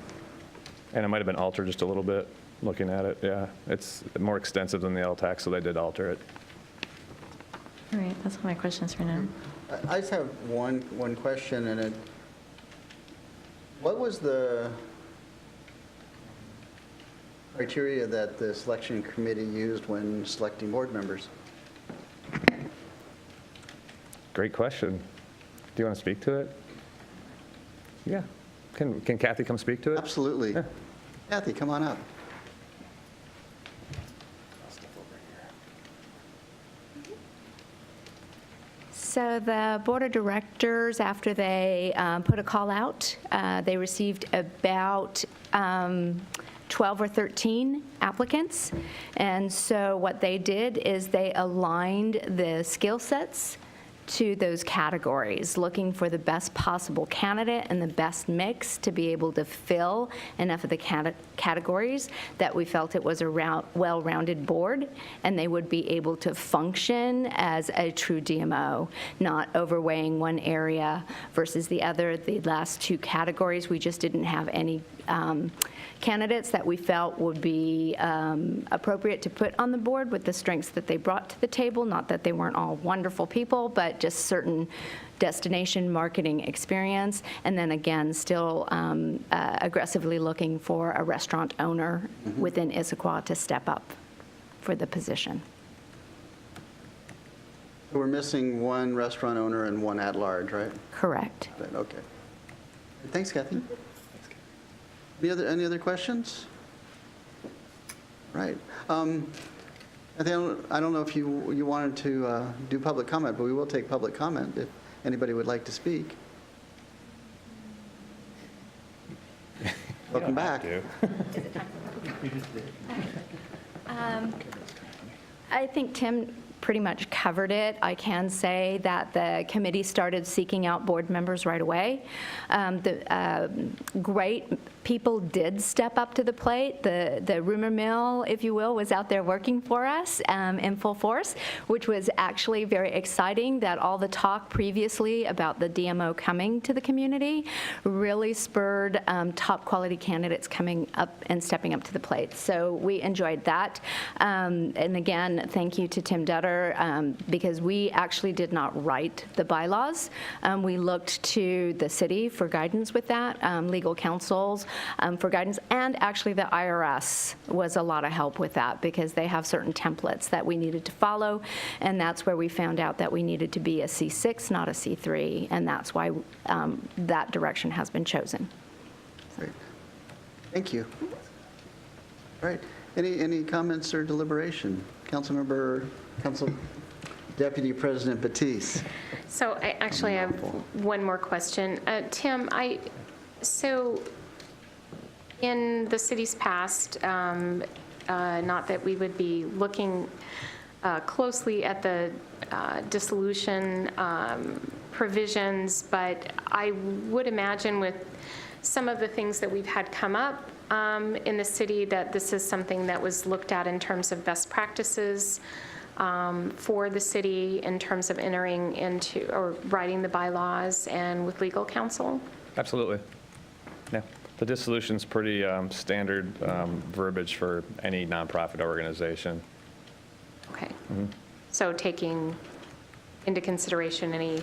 And it might have been altered just a little bit, looking at it, yeah. It's more extensive than the LTAC, so they did alter it. All right, that's all my questions for now. I just have one question, and what was the criteria that the selection committee used when selecting board members? Great question. Do you want to speak to it? Yeah. Can Kathy come speak to it? Absolutely. Yeah. Kathy, come on up. So the board of directors, after they put a call out, they received about 12 or 13 applicants. And so what they did is they aligned the skill sets to those categories, looking for the best possible candidate and the best mix to be able to fill enough of the categories that we felt it was a well-rounded board, and they would be able to function as a true DMO, not overweighing one area versus the other. The last two categories, we just didn't have any candidates that we felt would be appropriate to put on the board with the strengths that they brought to the table. Not that they weren't all wonderful people, but just certain destination marketing experience. And then again, still aggressively looking for a restaurant owner within Issaquah to step up for the position. We're missing one restaurant owner and one at-large, right? Correct. Right, okay. Thanks, Kathy. Any other questions? Right. I don't know if you wanted to do public comment, but we will take public comment if anybody would like to speak. Welcome back. I think Tim pretty much covered it. I can say that the committee started seeking out board members right away. Great people did step up to the plate. The rumor mill, if you will, was out there working for us in full force, which was actually very exciting. That all the talk previously about the DMO coming to the community really spurred top quality candidates coming up and stepping up to the plate. So we enjoyed that. And again, thank you to Tim Dutter, because we actually did not write the bylaws. We looked to the city for guidance with that, legal counsels for guidance, and actually the IRS was a lot of help with that because they have certain templates that we needed to follow, and that's where we found out that we needed to be a C6, not a C3, and that's why that direction has been chosen. Great. Thank you. All right. Any comments or deliberation? Council Deputy President Batiste. So I actually have one more question. Tim, so in the city's past, not that we would be looking closely at the dissolution provisions, but I would imagine with some of the things that we've had come up in the city that this is something that was looked at in terms of best practices for the city in terms of entering into or writing the bylaws and with legal counsel? Absolutely. Yeah. The dissolution's pretty standard verbiage for any nonprofit organization. Okay. So taking into consideration any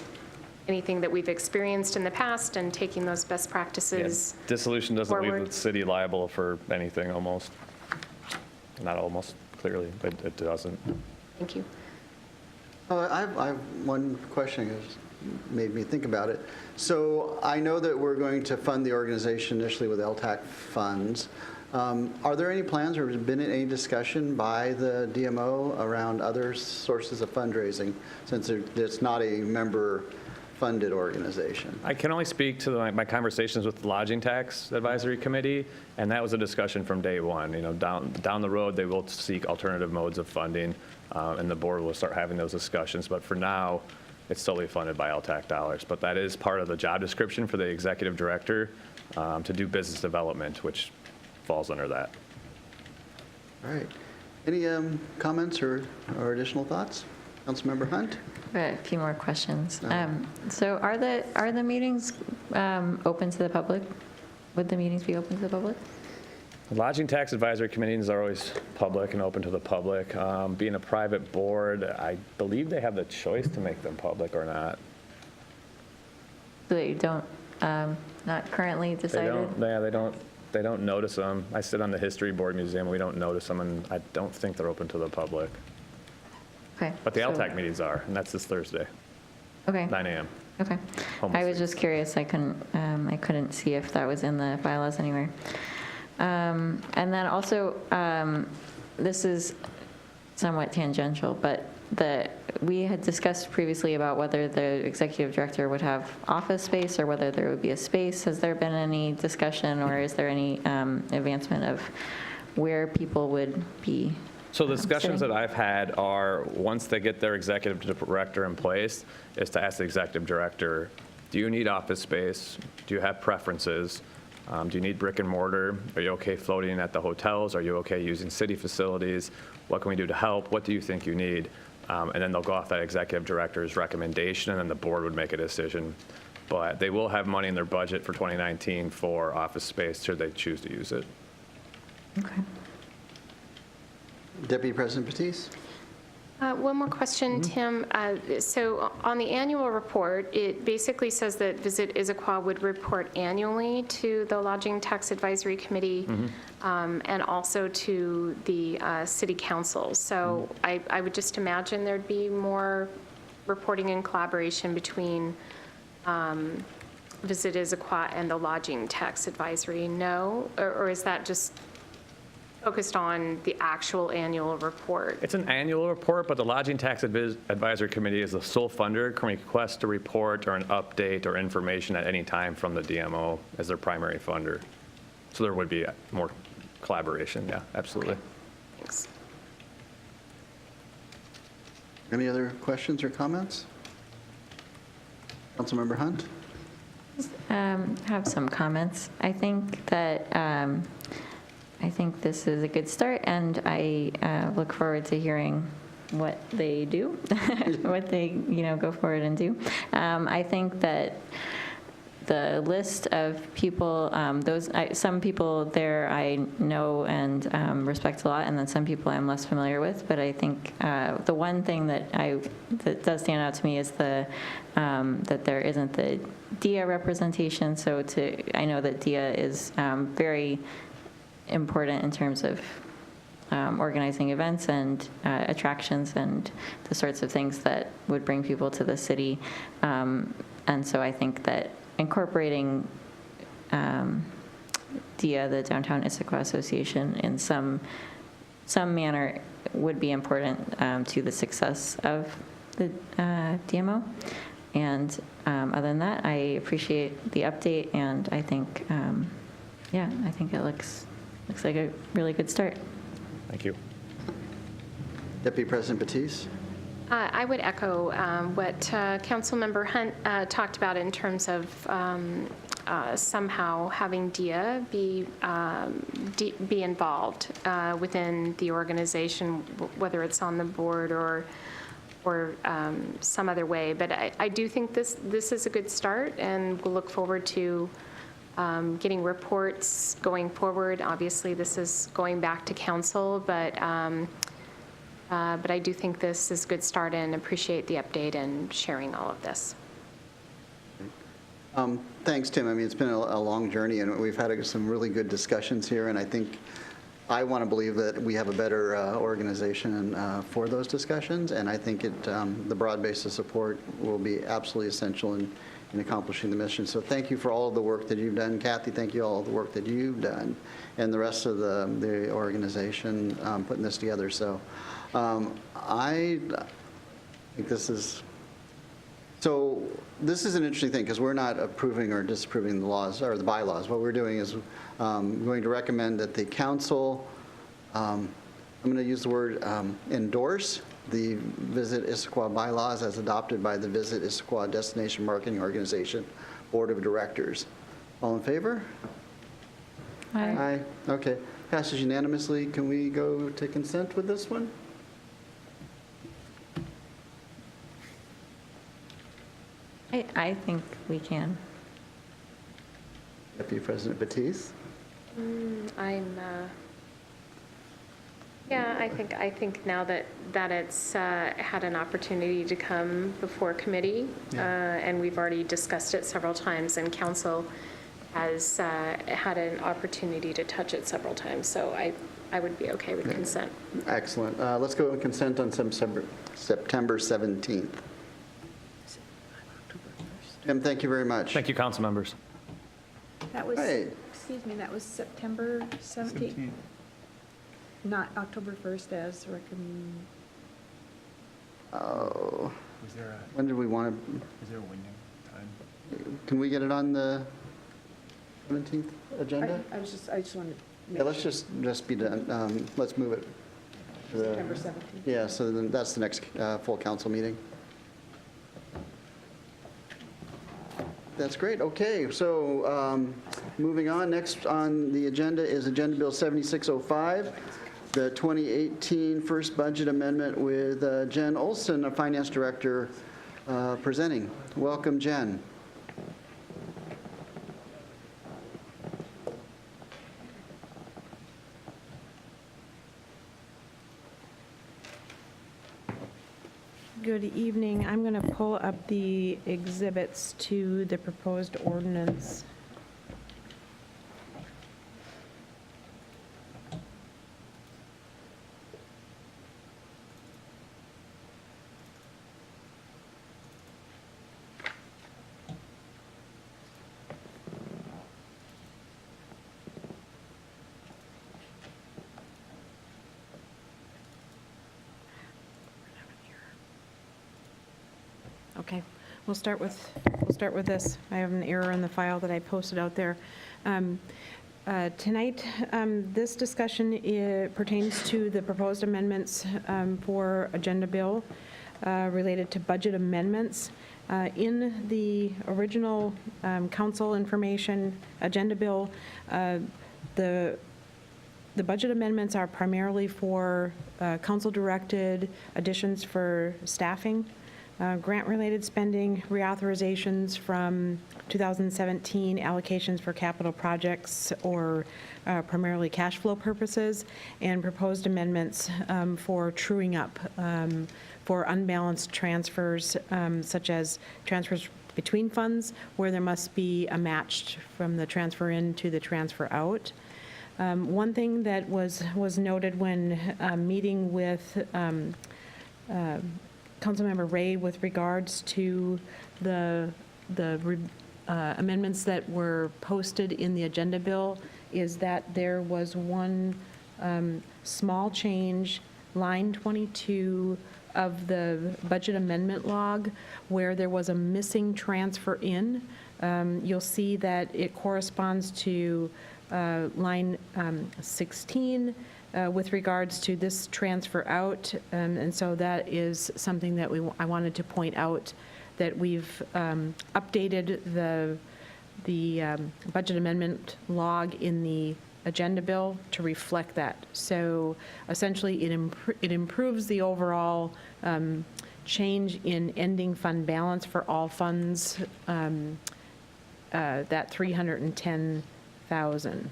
anything that we've experienced in the past and taking those best Yeah, practices. dissolution doesn't leave forward. the city liable for anything, almost. Not almost, clearly, but it doesn't. Thank you. I have one question that's made me think about it. So I know that we're going to fund the organization initially with LTAC funds. Are there any plans or has been any discussion by the DMO around other sources of fundraising since it's not a member-funded organization? I can only speak to my conversations with the Lodging Tax Advisory Committee, and that was a discussion from day one. You know, down the road, they will seek alternative modes of funding, and the board will start having those discussions. But for now, it's solely funded by LTAC dollars. But that is part of the job description for the executive director to do business development, which falls under that. All right. Any comments or additional thoughts? Councilmember Hunt? A few more questions. So are the meetings open to the public? Would the meetings be open to the public? The Lodging Tax Advisory Committees are always public and open to the public. Being a private board, I believe they have the choice to make them public or not. They don't, not currently They decided? don't, yeah, they don't notice them. I sit on the History Board Museum, we don't notice them, and I don't think they're open to the public. Okay. But the so- LTAC meetings are, and that's this Thursday, Okay, 9 a.m. okay. Home I was free. just curious, I couldn't see if that was in the bylaws anywhere. And then also, this is somewhat tangential, but we had discussed previously about whether the executive director would have office space or whether there would be a space. Has there been any discussion or is there any advancement of where people would be? So the discussions sitting? that I've had are, once they get their executive director in place, is to ask the executive director, do you need office space? Do you have preferences? Do you need brick and mortar? Are you okay floating at the hotels? Are you okay using city facilities? What can we do to help? What do you think you need? And then they'll go off that executive director's recommendation, and then the board would make a decision. But they will have money in their budget for 2019 for office space should they choose to use it. Okay. Deputy President Batiste? One more question, Tim. So on the annual report, it basically says that Visit Issaquah would report annually to the Lodging Tax Advisory Committee and also to the City Council. So I would just imagine there'd be more reporting and collaboration between Visit Issaquah and the Lodging Tax Advisory. No? Or is that just focused on the actual annual report? It's an annual report, but the Lodging Tax Advisory Committee is the sole funder, can request a report or an update or information at any time from the DMO as their primary funder. So there would be more collaboration, yeah, absolutely. Thanks. Any other questions or comments? Councilmember Hunt? Have some comments. I think this is a good start, and I look forward to hearing what they do, what they go forward and do. I think that the list of people, some people there I know and respect a lot, and then some people I'm less familiar with. But I think the one thing that does stand out to me is that there isn't the DIA representation. So I know that DIA is very important in terms of organizing events and attractions and the sorts of things that would bring people to the city. And so I think that incorporating DIA, the Downtown Issaquah Association, in some manner would be important to the success of the DMO. And other than that, I appreciate the update, and I think, I think it looks like a really good start. Thank you. Deputy President Batiste? I would echo what Councilmember Hunt talked about in terms of somehow having DIA be involved within the organization, whether it's on the board or some other way. But I do think this is a good start, and we'll look forward to getting reports going forward. Obviously, this is going back to council, but I do think this is a good start and appreciate the update and sharing all of this. Thanks, Tim. I mean, it's been a long journey, and we've had some really good discussions here, and I want to believe that we have a better organization for those discussions, and I think the broad base of support will be absolutely essential in accomplishing the mission. So thank you for all of the work that you've done. Kathy, thank you all the work that you've done, and the rest of the organization putting this together. So I think this is an interesting thing, because we're not approving or disapproving the laws or the bylaws. What we're doing is going to recommend that the council, I'm going to use the word endorse the Visit Issaquah bylaws as adopted by the Visit Issaquah Destination Marketing Organization Board of Directors. All in favor? Aye. Aye. Okay. Passes unanimously. Can we go to consent with this one? I think we can. Deputy President Batiste? Yeah, I think now that it's had an opportunity to come before committee, and we've already discussed it several times, and council has had an opportunity to touch it several times, so I would be okay with consent. Excellent. Let's go with consent on September 17th. Tim, thank you very much. Thank you, council members. That was, Right. excuse me, that was September 17th, not October 1st as recommended. Oh, Was there when did we want a window time? can we get it on the 17th agenda? I just wanted to Yeah, make let's sure. just be done. Let's move it. to the- September 17th. Yeah, so then that's the next full council meeting. That's great. Okay, so moving on, next on the agenda is Agenda Bill 7605, the 2018 first budget amendment with Jen Olson, a finance director, presenting. Welcome, Jen. Good evening. I'm going to pull up the exhibits to the proposed ordinance. Okay, we'll start with this. I have an error in the file that I posted out there. Tonight, this discussion pertains to the proposed amendments for Agenda Bill related to budget amendments. In the original council information Agenda Bill, the budget amendments are primarily for council-directed additions for staffing, grant-related spending, reauthorizations from 2017, allocations for capital projects or primarily cash flow purposes, and proposed amendments for truing up for unbalanced transfers, such as transfers between funds where there must be a match from the transfer in to the transfer out. One thing that was noted when meeting with Councilmember Ray with regards to the amendments that were posted in the agenda bill is that there was one small change, line 22 of the budget amendment log, where there was a missing transfer in. You'll see that it corresponds to line 16 with regards to this transfer out, and so that is something that I wanted to point out, that we've updated the budget amendment log in the agenda bill to reflect that. So essentially, it improves the overall change in ending fund balance for all funds, that 310,000.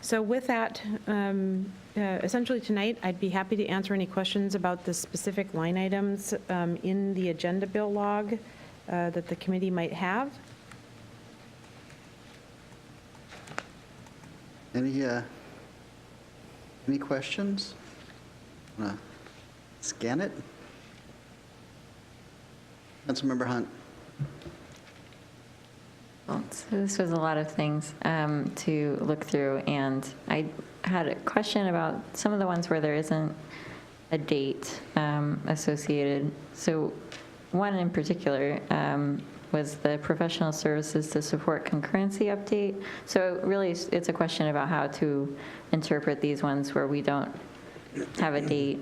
So with that, essentially tonight, I'd be happy to answer any questions about the specific line items in the agenda bill log, that the committee might have. Any questions? Scan it. Councilmember Hunt. Well, so this was a lot of things to look through, and I had a question about some of the ones where there isn't a date associated. So one in particular was the professional services to support concurrency update. So really, it's a question about how to interpret these ones where we don't have a date,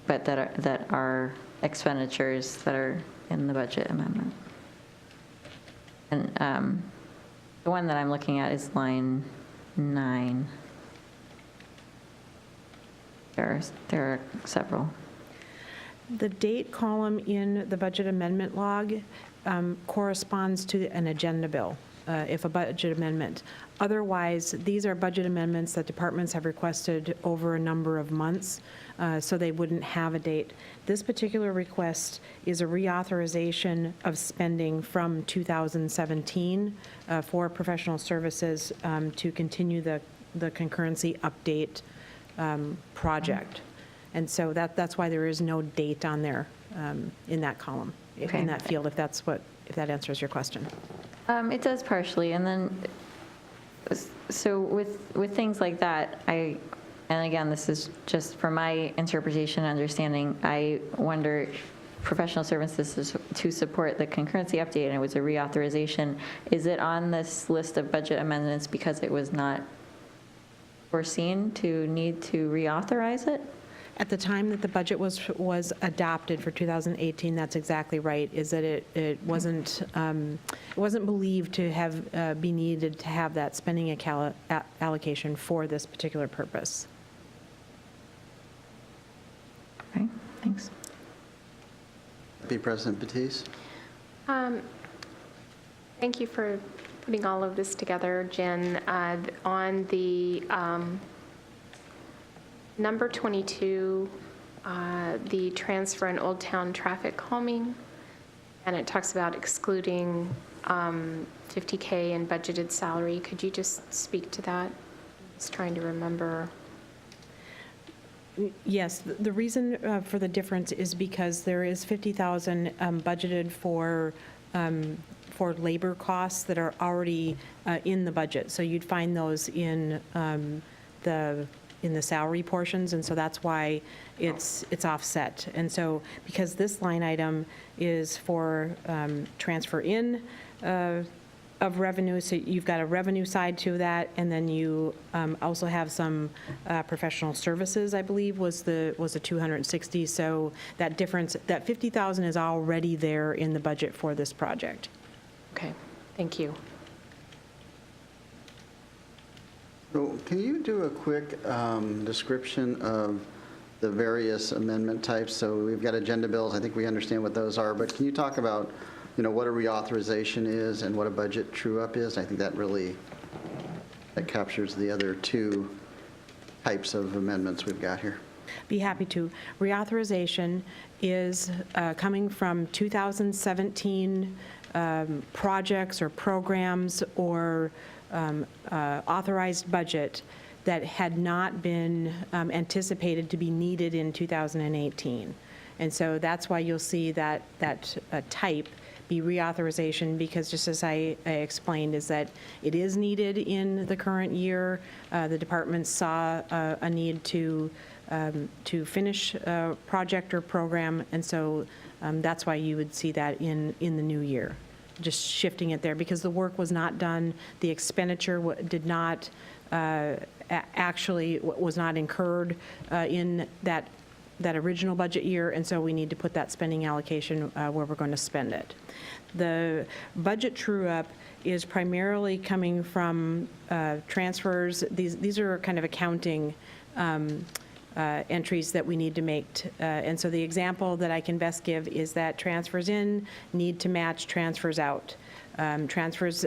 but that are expenditures that are in the budget amendment. And the one that I'm looking at is line 9. There are several. The date column in the budget amendment log corresponds to an agenda bill, if a budget amendment. Otherwise, these are budget amendments that departments have requested over a number of months, so they wouldn't have a date. This particular request is a reauthorization of spending from 2017 for professional services to continue the concurrency update project. And so that's why there is no date on there in that column, Okay. in that field, if that answers your question. It does partially, and then, so with things like that, and again, this is just for my interpretation and understanding, I wonder, professional services to support the concurrency update, and it was a reauthorization, is it on this list of budget amendments because it was not foreseen to need to reauthorize it? At the time that the budget was adopted for 2018, that's exactly right, is that it wasn't believed to have be needed to have that spending allocation for this particular purpose. Okay, thanks. Be President Batiste. Thank you for putting all of this together, Jen. On the number 22, the transfer in Old Town traffic calming, and it talks about excluding $50K in budgeted salary. Could you just speak to that? I'm just trying to remember. Yes, the reason for the difference is because there is $50,000 budgeted for labor costs that are already in the budget. So you'd find those in the salary portions, and so that's why it's offset. And so because this line item is for transfer in of revenue, so you've got a revenue side to that, and then you also have some professional services, I believe, was the 260. So that difference, that 50,000 is already there in the budget for this project. Okay, thank you. So can you do a quick description of the various amendment types? So we've got agenda bills. I think we understand what those are, but can you talk about, what a reauthorization is and what a budget true-up is? I think that captures the other two types of amendments we've got here. Be happy to. Reauthorization is coming from 2017 projects or programs or authorized budget that had not been anticipated to be needed in 2018. And so that's why you'll see that type be reauthorization, because just as I explained, is that it is needed in the current year. The department saw a need to finish a project or program, and so that's why you would see that in the new year. Just shifting it there, because the work was not done, the expenditure did not, actually was not incurred in that original budget year, and so we need to put that spending allocation where we're going to spend it. The budget true-up is primarily coming from transfers. These are kind of accounting entries that we need to make. And so the example that I can best give is that transfers in need to match transfers out. transfers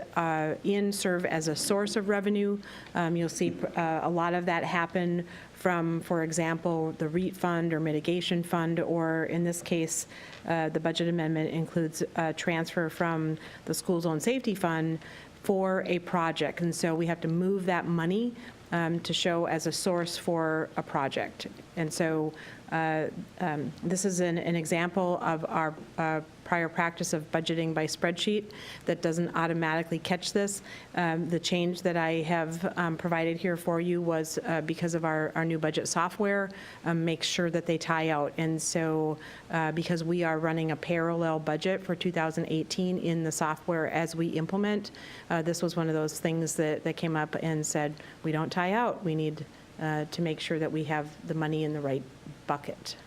in serve as a source of revenue. You'll see a lot of that happen from, for example, the REIT fund or mitigation fund, or in this case, the budget amendment includes a transfer from the school zone safety fund for a project. And so we have to move that money to show as a source for a project. And so this is an example of our prior practice of budgeting by spreadsheet that doesn't automatically catch this. The change that I have provided here for you was because of our new budget software, makes sure that they tie out. And so because we are running a parallel budget for 2018 in the software as we implement, this was one of those things that came up and said, we don't tie out. We need to make sure that we have the money in the right bucket.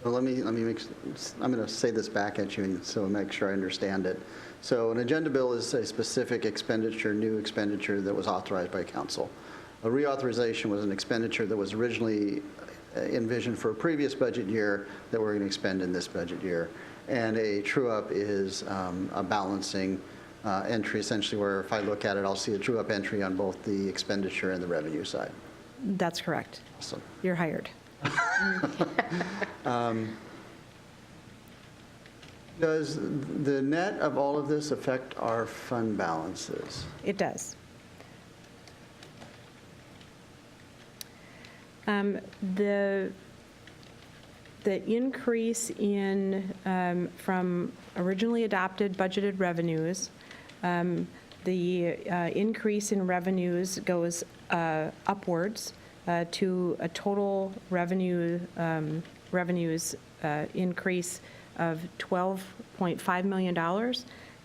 Well, I'm going to say this back at you so make sure I understand it. So an agenda bill is a specific expenditure, new expenditure that was authorized by council. A reauthorization was an expenditure that was originally envisioned for a previous budget year that we're going to expend in this budget year. And a true-up is a balancing entry, essentially, where if I look at it, I'll see a true-up entry on both the expenditure and the revenue side. That's correct. Awesome. You're hired. Does the net of all of this affect our fund balances? It does. The increase in, from originally adopted budgeted revenues, the increase in revenues goes upwards to a total revenues increase of $12.5 million.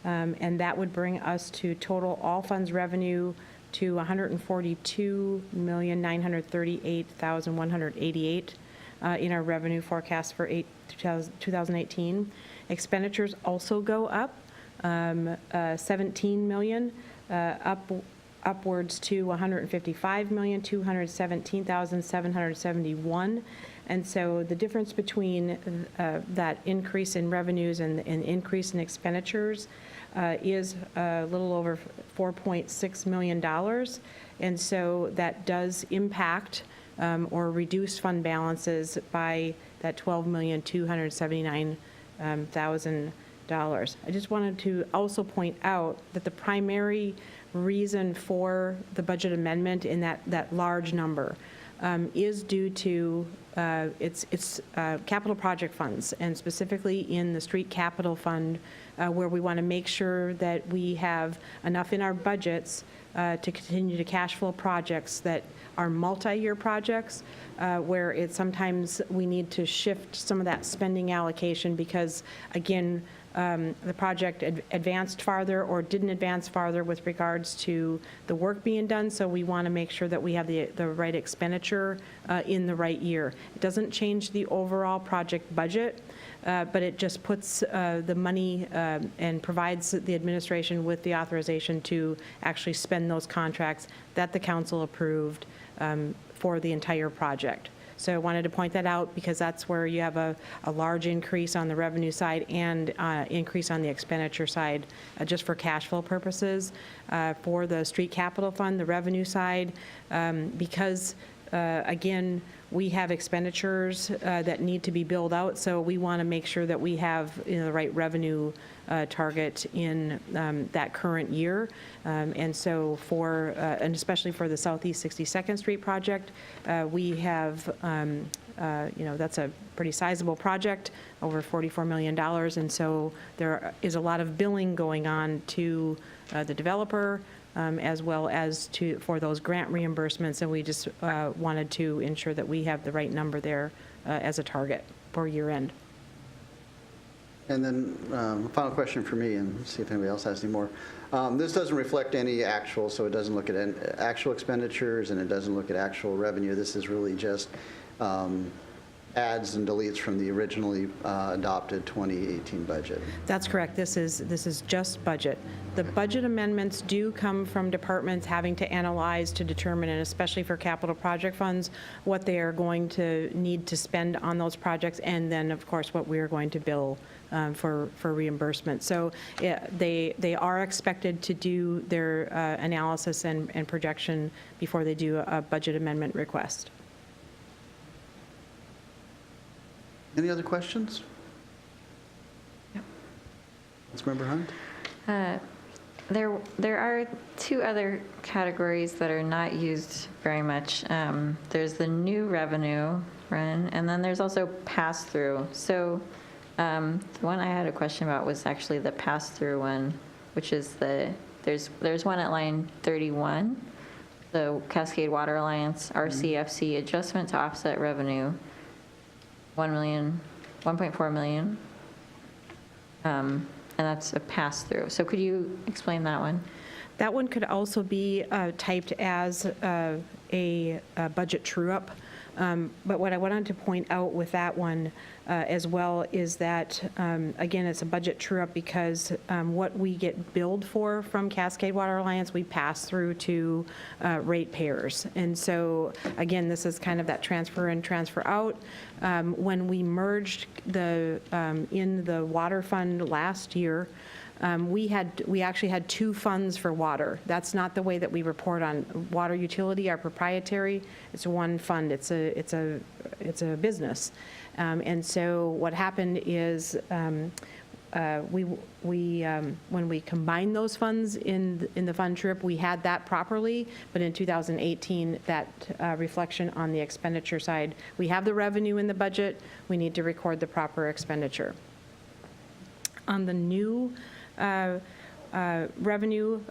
And that would bring us to total all funds revenue to $142,938,188 in our revenue forecast for 2018. Expenditures also go up, $17 million, upwards to $155,217,771. And so the difference between that increase in revenues and increase in expenditures is a little over $4.6 million. And so that does impact or reduce fund balances by that $12,279,000. I just wanted to also point out that the primary reason for the budget amendment in that large number is due to its capital project funds, and specifically in the street capital fund, where we want to make sure that we have enough in our budgets to continue to cash flow projects that are multi-year projects, where sometimes we need to shift some of that spending allocation because, again, the project advanced farther or didn't advance farther with regards to the work being done, so we want to make sure that we have the right expenditure in the right year. It doesn't change the overall project budget, but it just puts the money and provides the administration with the authorization to actually spend those contracts that the council approved for the entire project. So I wanted to point that out because that's where you have a large increase on the revenue side and increase on the expenditure side, just for cash flow purposes. For the street capital fund, the revenue side, because again, we have expenditures that need to be billed out, so we want to make sure that we have the right revenue target in that current year. And so and especially for the Southeast 62nd Street project, we have, that's a pretty sizable project, over $44 million. And so there is a lot of billing going on to the developer, as well as for those grant reimbursements, and we just wanted to ensure that we have the right number there as a target for year end. And then final question for me, and see if anybody else has any more. This doesn't reflect any actual, so it doesn't look at actual expenditures and it doesn't look at actual revenue. This is really just adds and deletes from the originally adopted 2018 budget. That's correct. This is just budget. The budget amendments do come from departments having to analyze to determine, and especially for capital project funds, what they are going to need to spend on those projects, and then, of course, what we are going to bill for reimbursement. So they are expected to do their analysis and projection before they do a budget amendment request. Any other questions? Yep. Councilmember Hunt? There are two other categories that are not used very much. There's the new revenue run, and then there's also pass-through. So the one I had a question about was actually the pass-through one, which is there's one at line 31, the Cascade Water Alliance, RCFC, adjustment to offset revenue, 1.4 million. And that's a pass-through. So could you explain that one? That one could also be typed as a budget true-up. But what I wanted to point out with that one as well is that, again, it's a budget true-up because what we get billed for from Cascade Water Alliance, we pass through to ratepayers. And so, again, this is kind of that transfer in, transfer out. When we merged in the water fund last year, we actually had two funds for water. That's not the way that we report on water utility, our proprietary. It's one fund. It's a business. And so what happened is when we combined those funds in the fund trip, we had that properly, but in 2018, that reflection on the expenditure side, we have the revenue in the budget, we need to record the proper expenditure. On the new revenue,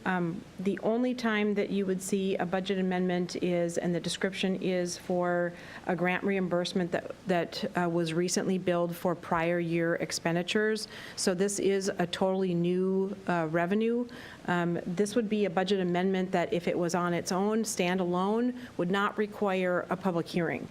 the only time that you would see a budget amendment is, and the description is for a grant reimbursement that was recently billed for prior year expenditures. So this is a totally new revenue. This would be a budget amendment that if it was on its own, standalone, would not require a public hearing.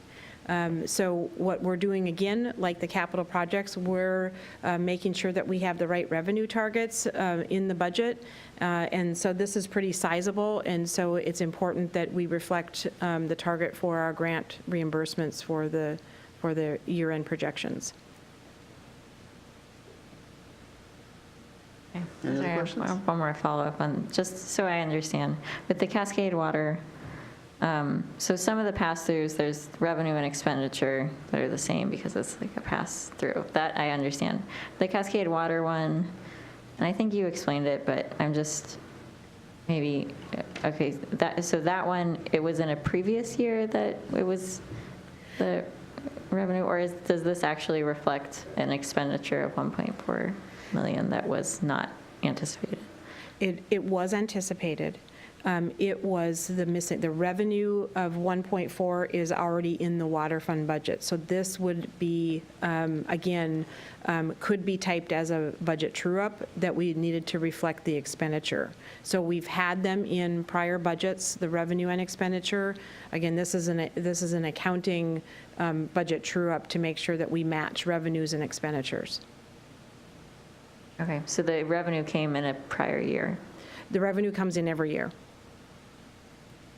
So what we're doing, again, like the capital projects, we're making sure that we have the right revenue targets in the budget. And so this is pretty sizable, and so it's important that we reflect the target for our grant reimbursements for the year-end projections. Okay. Any other Sorry, questions? one more follow-up on, just so I understand. With the Cascade Water, so some of the pass-throughs, there's revenue and expenditure that are the same because it's like a pass-through. That I understand. The Cascade Water one, and I think you explained it, but I'm just maybe, okay, so that one, it was in a previous year that it was the revenue, or does this actually reflect an expenditure of 1.4 million that was not anticipated? It was anticipated. It was the revenue of 1.4 is already in the water fund budget. So this would be, again, could be typed as a budget true-up that we needed to reflect the expenditure. So we've had them in prior budgets, the revenue and expenditure. Again, this is an accounting budget true-up to make sure that we match revenues and expenditures. Okay, so the revenue came in a prior year. The revenue comes in every year.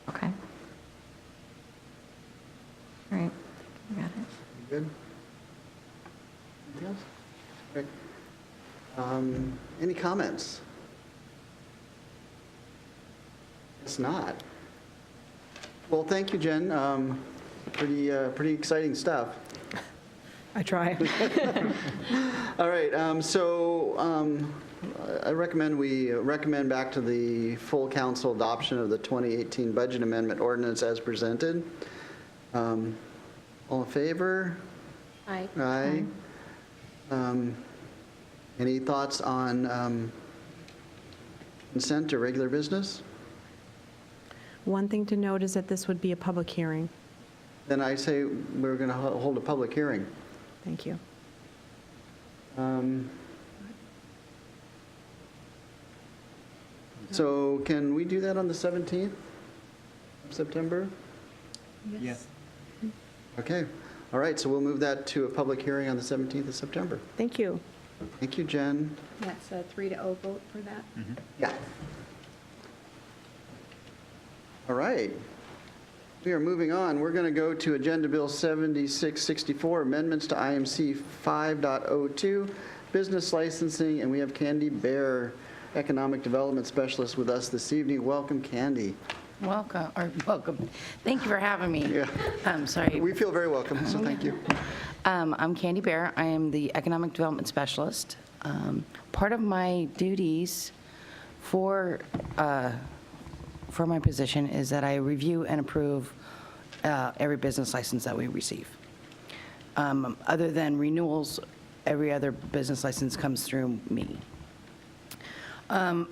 Okay. All right, I got it. Good? Anything else? Great. Any comments? It's not. Well, thank you, Jen. Pretty exciting stuff. I try. All right, I recommend back to the full council adoption of the 2018 budget amendment ordinance as presented. All in favor? Aye. Aye. Any thoughts on consent or regular business? One thing to note is that this would be a public hearing. Then I say we're going to hold a public hearing. Thank you. So can we do that on the 17th of September? Yes. Okay. All right, so we'll move that to a public hearing on the 17th of September. Thank you. Thank you, Jen. That's a 3-0 vote for that. Yeah. All right. We are moving on. We're going to go to Agenda Bill 7664, amendments to IMC 5.02, business licensing, and we have Candy Bear, Economic Development Specialist, with us this evening. Welcome, Candy. Welcome. Thank you for having me. Yeah. I'm sorry. We feel very welcome, so thank you. I'm Candy Bear. I am the Economic Development Specialist. Part of my duties for my position is that I review and approve every business license that we receive. Other than renewals, every other business license comes through me.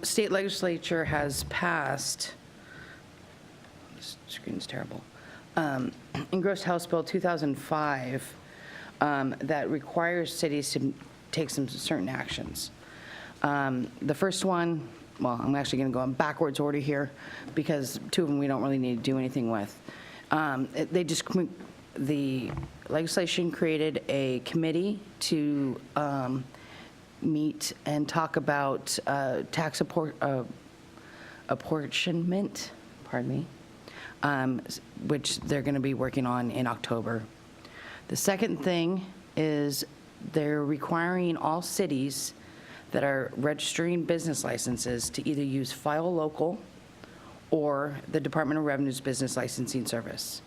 State legislature has passed, this screen's terrible, engrossed House Bill 2005 that requires cities to take some certain actions. The first one, well, I'm actually going to go in backwards order here because two of them we don't really need to do anything with. The legislation created a committee to meet and talk about tax apportionment, pardon me, which they're going to be working on in October. The second thing is they're requiring all cities that are registering business licenses to either use File Local or the Department of Revenue's business licensing service.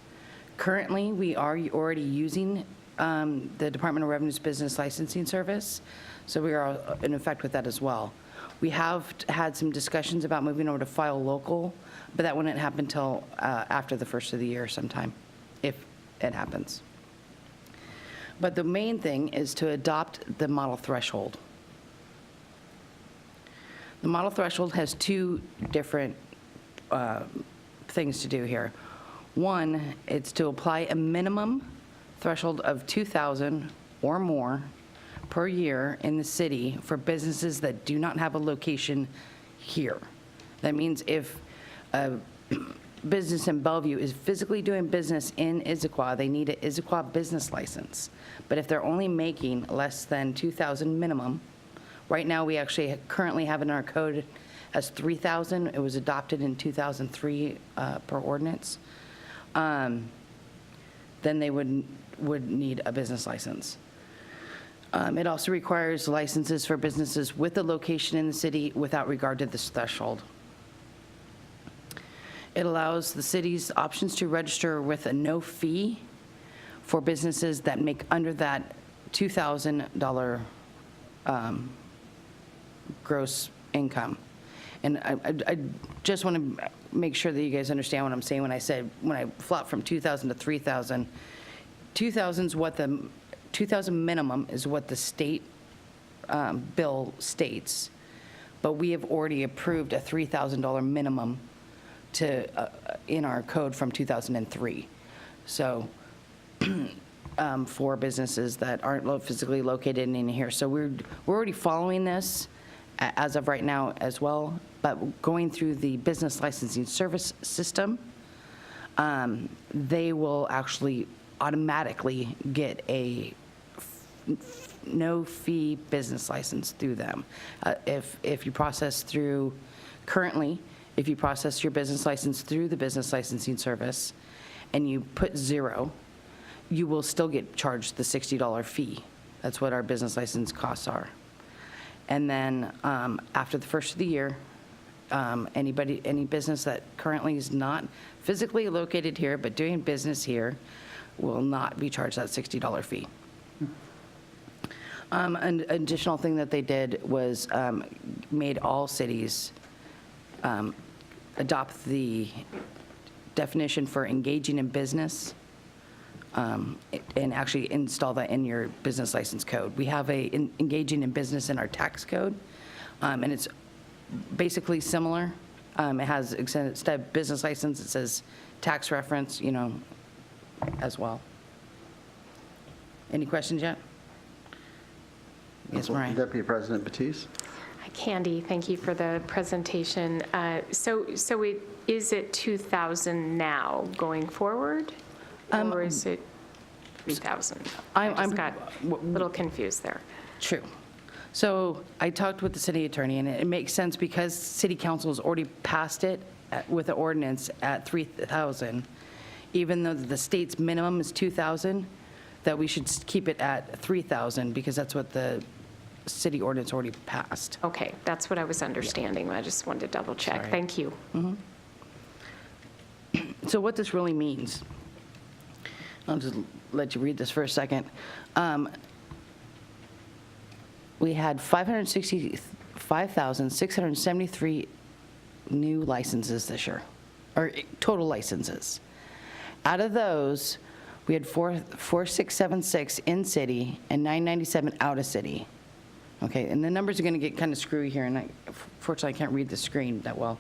Currently, we are already using the Department of Revenue's business licensing service, so we are in effect with that as well. We have had some discussions about moving over to File Local, but that wouldn't happen until after the first of the year sometime, if it happens. But the main thing is to adopt the model threshold. The model threshold has two different things to do here. One, it's to apply a minimum threshold of $2,000 or more per year in the city for businesses that do not have a location here. That means if a business in Bellevue is physically doing business in Issaquah, they need an Issaquah business license. But if they're only making less than $2,000 minimum, right now we actually currently have in our code as $3,000. It was adopted in 2003 per ordinance. Then they would need a business license. It also requires licenses for businesses with a location in the city without regard to this threshold. It allows the city's options to register with a no fee for businesses that make under that $2,000 gross income. And I just want to make sure that you guys understand what I'm saying when I flop from 2,000 to 3,000. 2,000's what the 2,000 minimum is what the state bill states, but we have already approved a $3,000 minimum in our code from 2003. So for businesses that aren't physically located in here. So we're already following this as of right now as well, but going through the business licensing service system, they will actually automatically get a no-fee business license through them. If you process through, currently, if you process your business license through the business licensing service and you put 0, you will still get charged the $60 fee. That's what our business license costs are. And then after the first of the year, any business that currently is not physically located here but doing business here will not be charged that $60 fee. An additional thing that they did was made all cities adopt the definition for engaging in business and actually install that in your business license code. We have engaging in business in our tax code, and it's basically similar. It has, instead of business license, it says tax reference, as well. Any questions yet? Yes, Mariah. Deputy President Batiste. Hi, Candy, thank you for the presentation. So is it 2,000 now going forward? Or is it? 3,000. I'm- I just got a little confused there. True. So I talked with the city attorney, and it makes sense because city council has already passed it with the ordinance at 3,000, even though the state's minimum is 2,000, that we should keep it at 3,000 because that's what the city ordinance already passed. Okay, that's what I was understanding. I just wanted to double check. Sorry. Thank you. So what this really means, I'll just let you read this for a second. We had 565,673 new licenses this year, or total licenses. Out of those, we had 4,676 in city and 997 out of city. Okay, and the numbers are going to get kind of screwy here, and fortunately I can't read the screen that well.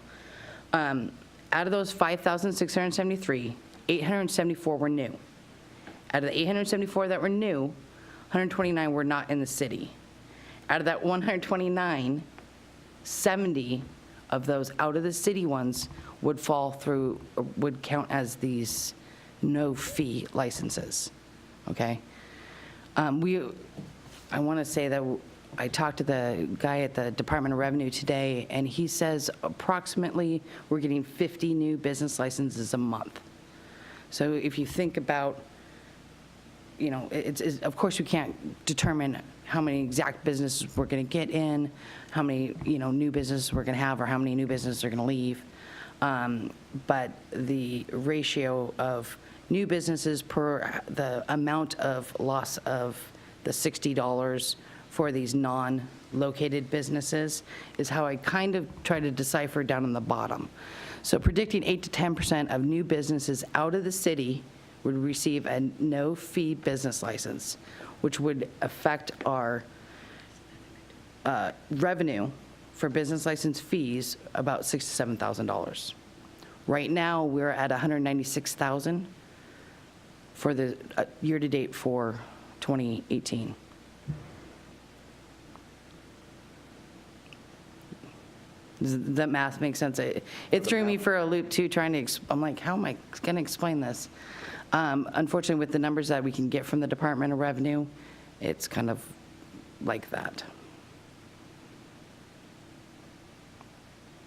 Out of those 5,673, 874 were new. Out of the 874 that were new, 129 were not in the city. Out of that 129, 70 of those out of the city ones would fall through, would count as these no-fee licenses, okay? I want to say that I talked to the guy at the Department of Revenue today, and he says approximately we're getting 50 new business licenses a month. So if you think about, you know, of course we can't determine how many exact businesses we're going to get in, how many, you know, new businesses we're going to have, or how many new businesses are going to leave. But the ratio of new businesses per the amount of loss of the $60 for these non-located businesses is how I kind of try to decipher down on the bottom. So predicting 8 to 10% of new businesses out of the city would receive a no-fee business license, which would affect our revenue for business license fees about $6,000 to $7,000. Right now, we're at $196,000 for the year-to-date for 2018. Does that math make sense? It threw me for a loop, too, trying to, I'm like, how am I going to explain this? Unfortunately, with the numbers that we can get from the Department of Revenue, it's kind of like that.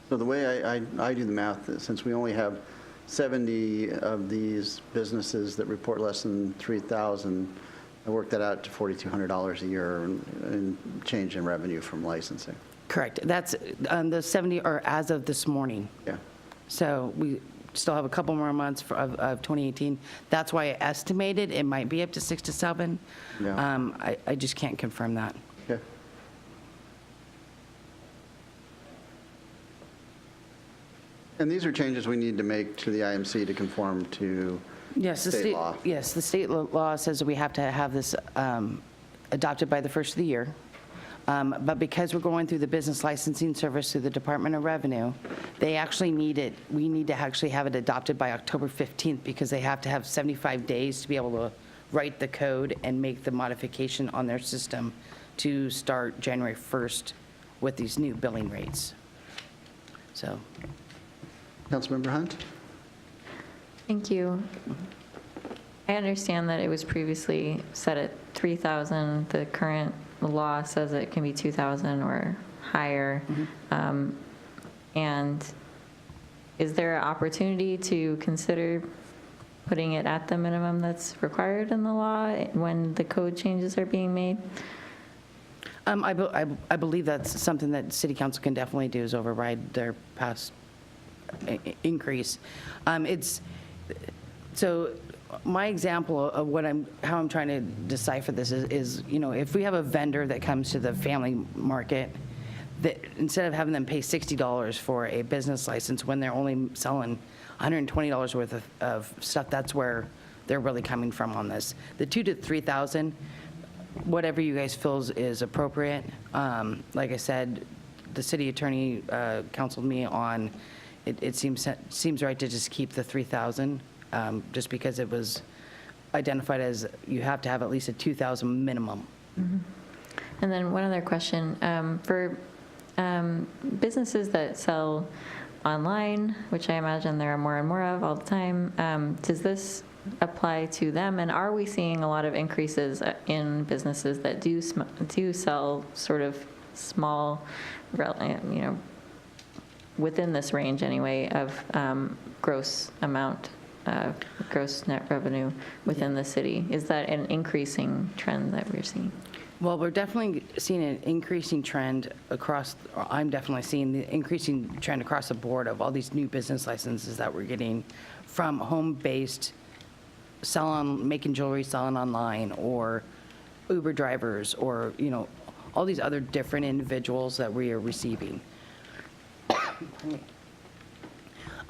So the way I do the math, since we only have 70 of these businesses that report less than 3,000, I worked that out to $4,200 a year in change in revenue from licensing. Correct. That's, the 70 are as of this morning. Yeah. So we still have a couple more months of 2018. That's why I estimated it might be up to 6 to 7. Yeah. I just can't confirm that. Okay. And these are changes we need to make to the IMC to conform to Yes, the state law. Yes, the state law says that we have to have this adopted by the first of the year. But because we're going through the business licensing service through the Department of Revenue, they actually need it, we need to actually have it adopted by October 15th because they have to have 75 days to be able to write the code and make the modification on their system to start January 1st with these new billing rates. So, Councilmember Hunt? Thank you. I understand that it was previously set at 3,000. The current law says it can be 2,000 or higher. And is there an opportunity to consider putting it at the minimum that's required in the law when the code changes are being made? I believe that's something that City Council can definitely do, is override their past increase. So my example of how I'm trying to decipher this is, you know, if we have a vendor that comes to the family market, that instead of having them pay $60 for a business license when they're only selling $120 worth of stuff, that's where they're really coming from on this. The 2,000 to 3,000, whatever you guys feel is appropriate. Like I said, the city attorney counseled me on, it seems right to just keep the 3,000, just because it was identified as you have to have at least a 2,000 minimum. And then one other question. For businesses that sell online, which I imagine there are more and more of all the time, does this apply to them? And are we seeing a lot of increases in businesses that do sell sort of small, within this range anyway, of gross amount, gross net revenue within the city? Is that an increasing trend that we're seeing? Well, we're definitely seeing an increasing trend across, or I'm definitely seeing the increasing trend across the board of all these new business licenses that we're getting from home-based making jewelry, selling online, or Uber drivers, or, all these other different individuals that we are receiving.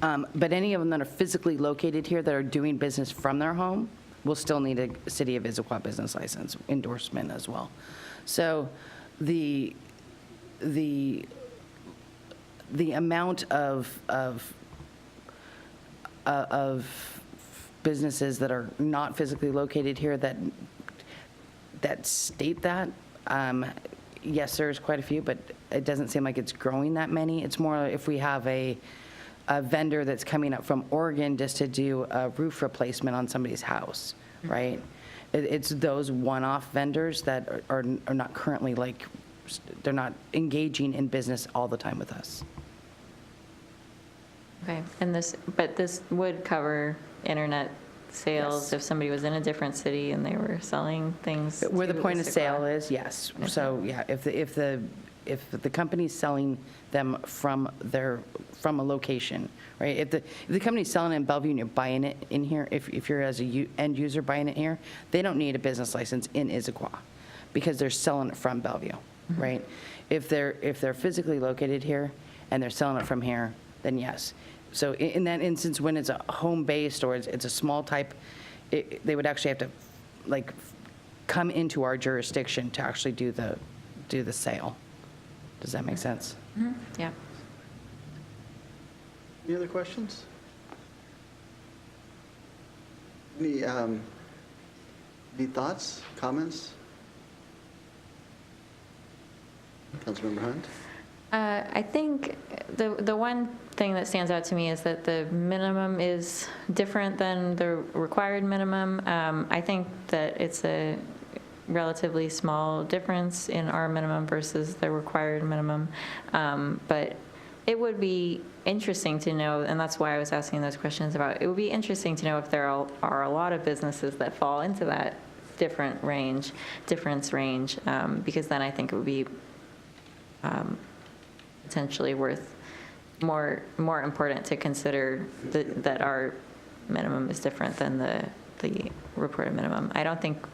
But any of them that are physically located here that are doing business from their home will still need a City of Issaquah business license endorsement as well. So the amount of businesses that are not physically located here that state that, yes, there's quite a few, but it doesn't seem like it's growing that many. It's more if we have a vendor that's coming up from Oregon just to do a roof replacement on somebody's house, right? It's those one-off vendors that are not currently they're not engaging in business all the time with us. Okay, and this would cover internet sales Yes. if somebody was in a different city and they were selling things? Where the to point of Issaquah? sale is, yes. So, yeah, if the company's selling them from a location, right? If the company's selling it in Bellevue and you're buying it in here, if you're as a end user buying it here, they don't need a business license in Issaquah because they're selling it from Bellevue, right? If they're physically located here and they're selling it from here, then yes. So in that instance, when it's a home-based or it's a small type, they would actually have to come into our jurisdiction to actually do the sale. Does that make sense? Yeah. Any other questions? Any thoughts, comments? Councilmember Hunt? I think the one thing that stands out to me is that the minimum is different than the required minimum. I think that it's a relatively small difference in our minimum versus the required minimum. But it would be interesting to know, and that's why I was asking those questions about, it would be interesting to know if there are a lot of businesses that fall into that difference range, because then I think it would be potentially worth more important to consider that our minimum is different than the reported minimum. I don't think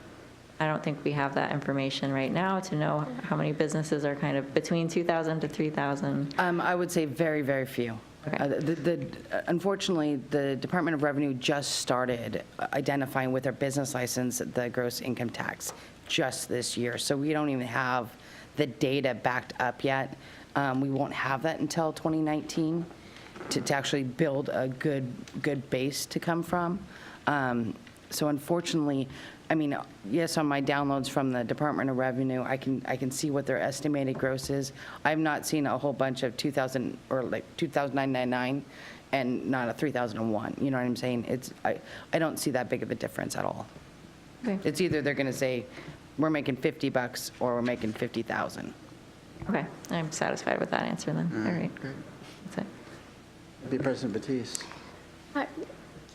we have that information right now to know how many businesses are kind of between 2,000 to 3,000. I would say very, very few. Okay. Unfortunately, the Department of Revenue just started identifying with their business license the gross income tax just this year. So we don't even have the data backed up yet. We won't have that until 2019 to actually build a good base to come from. So unfortunately, I mean, yes, on my downloads from the Department of Revenue, I can see what their estimated gross is. I've not seen a whole bunch of 2,000 or like 2,999 and not a 3,001. You know what I'm saying? I don't see that big of a difference at all. Okay. It's either they're going to say we're making $50 or we're making 50,000. Okay, I'm satisfied with that answer then. All right. Great. That's it. Be President Batiste.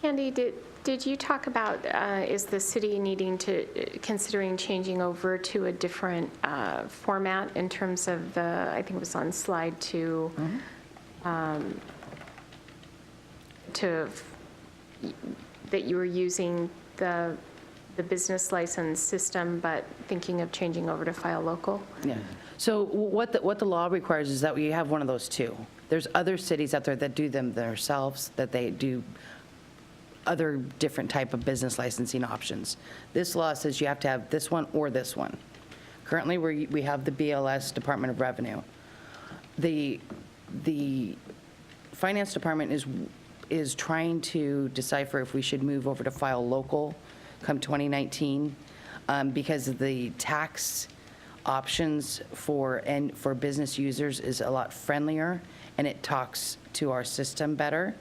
Candy, did you talk about, is the city considering changing over to a different format in terms of I think it was on slide 2, that you were using the business license system, but thinking of changing over to file local? Yeah. So what the law requires is that we have one of those two. There's other cities out there that do them themselves, that they do other different type of business licensing options. This law says you have to have this one or this one. Currently, we have the BLS, Department of Revenue. The Finance Department is trying to decipher if we should move over to file local come 2019 because of the tax options for business users is a lot friendlier and it talks to our system better.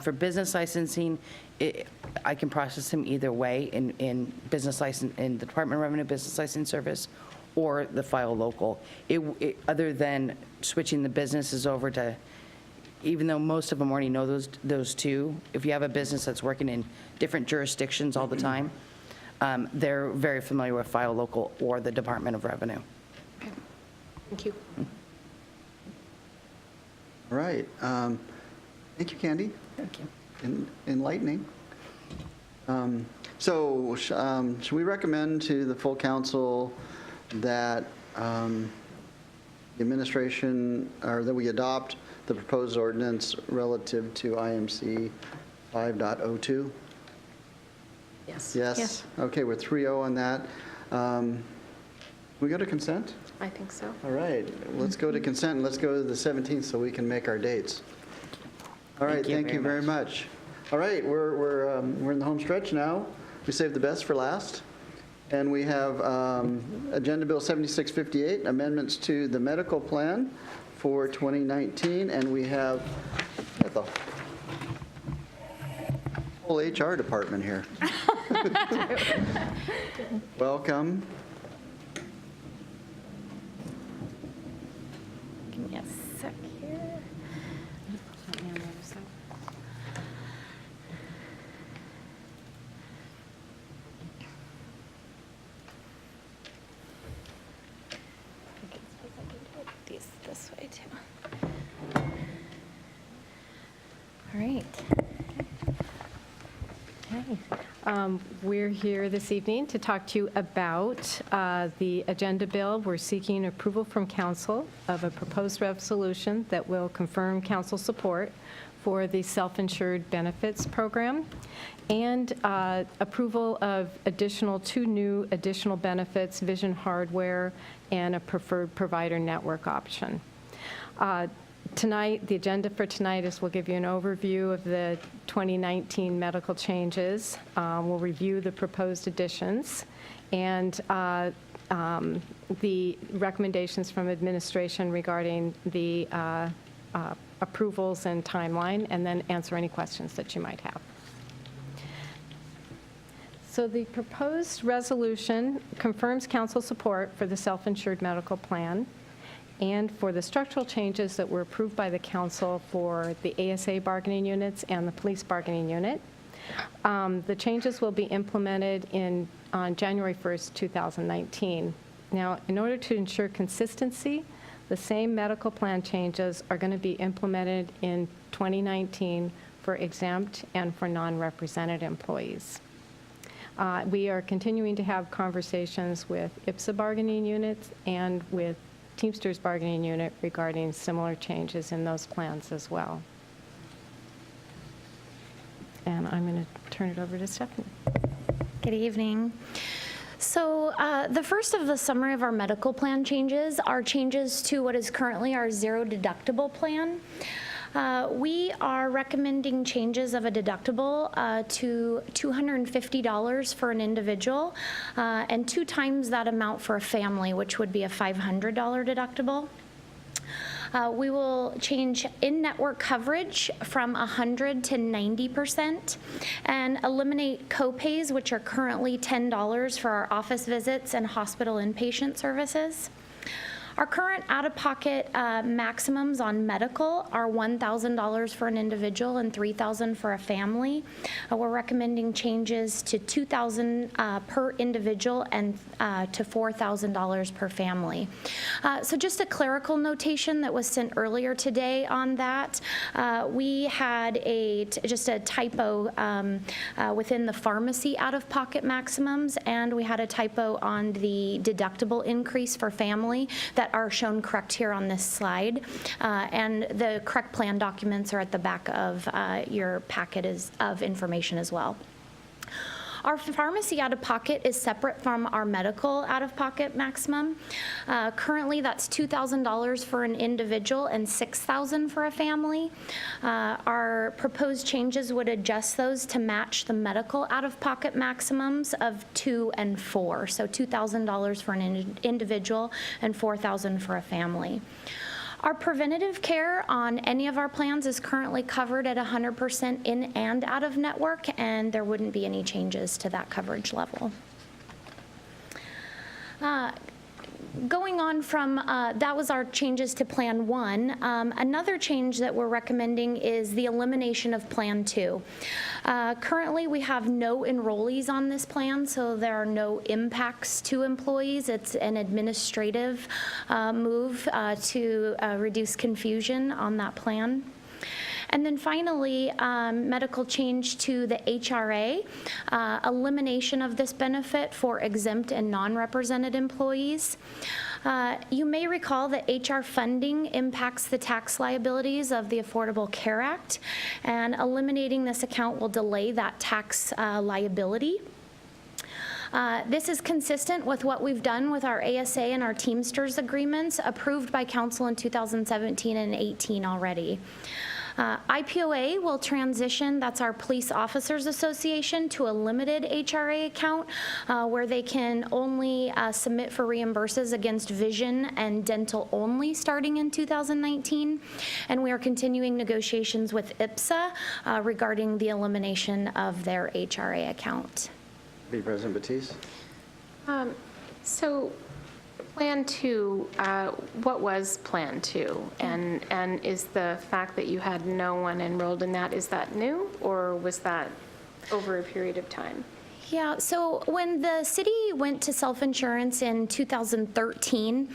For business licensing, I can process them either way in business license, in the Department of Revenue Business License Service or the file local. Other than switching the businesses over to, even though most of them already know those two, if you have a business that's working in different jurisdictions all the time, they're very familiar with file local or the Department of Revenue. Thank you. All right. Thank you, Candy. Thank you. Enlightening. So should we recommend to the full council that the administration, or that we adopt the proposed ordinance relative to IMC 5.02? Yes. Yes? Okay, we're 3-0 on that. We go to consent? I think so. All right, let's go to consent, and let's go to the 17th so we can make our dates. All right, thank you very much. All right, we're in the home stretch now. We saved the best for last. And we have Agenda Bill 7658, amendments to the medical plan for 2019. And we have the whole HR department here. Welcome. Give me a sec here. This way too. All right. Okay. We're here this evening to talk to you about the agenda bill. We're seeking approval from council of a proposed resolution that will confirm council support for the self-insured benefits program and approval of two new additional benefits, vision hardware, and a preferred provider network option. Tonight, the agenda for tonight is we'll give you an overview of the 2019 medical changes. We'll review the proposed additions and the recommendations from administration regarding the approvals and timeline, and then answer any questions that you might have. So the proposed resolution confirms council support for the self-insured medical plan and for the structural changes that were approved by the council for the ASA bargaining units and the police bargaining unit. The changes will be implemented on January 1st, 2019. Now, in order to ensure consistency, the same medical plan changes are going to be implemented in 2019 for exempt and for non-represented employees. We are continuing to have conversations with IPSA bargaining units and with Teamsters bargaining unit regarding similar changes in those plans as well. And I'm going to turn it over to Stephanie. Good evening. So the first of the summary of our medical plan changes are changes to what is currently our zero deductible plan. We are recommending changes of a deductible to $250 for an individual and 2 times that amount for a family, which would be a $500 deductible. We will change in-network coverage from 100 to 90% and eliminate copays, which are currently $10 for our office visits and hospital inpatient services. Our current out-of-pocket maximums on medical are $1,000 for an individual and $3,000 for a family. We're recommending changes to $2,000 per individual and to $4,000 per family. So just a clerical notation that was sent earlier today on that. We had just a typo within the pharmacy out-of-pocket maximums, and we had a typo on the deductible increase for family that are shown correct here on this slide. And the correct plan documents are at the back of your packet of information as well. Our pharmacy out-of-pocket is separate from our medical out-of-pocket maximum. Currently, that's $2,000 for an individual and $6,000 for a family. Our proposed changes would adjust those to match the medical out-of-pocket maximums of 2 and 4, so $2,000 for an individual and $4,000 for a family. Our preventative care on any of our plans is currently covered at 100% in and out of network, and there wouldn't be any changes to that coverage level. Going on from, that was our changes to Plan 1. Another change that we're recommending is the elimination of Plan 2. Currently, we have no enrollees on this plan, so there are no impacts to employees. It's an administrative move to reduce confusion on that plan. And then finally, medical change to the HRA, elimination of this benefit for exempt and non-represented employees. You may recall that HR funding impacts the tax liabilities of the Affordable Care Act, and eliminating this account will delay that tax liability. This is consistent with what we've done with our ASA and our Teamsters agreements approved by Council in 2017 and 18 already. IPOA will transition, that's our Police Officers Association, to a limited HRA account where they can only submit for reimburses against vision and dental only starting in 2019. And we are continuing negotiations with IPSA regarding the elimination of their HRA account. Be President Batiste. So Plan 2, what was Plan 2? And is the fact that you had no one enrolled in that, is that new, or was that over a period of time? Yeah, so when the city went to self-insurance in 2013,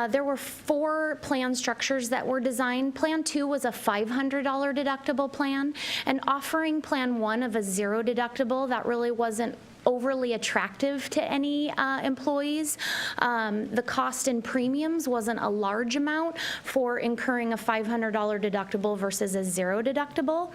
there were 4 plan structures that were designed. Plan 2 was a $500 deductible plan, and offering Plan 1 of a 0 deductible, that really wasn't overly attractive to any employees. The cost in premiums wasn't a large amount for incurring a $500 deductible versus a 0 deductible.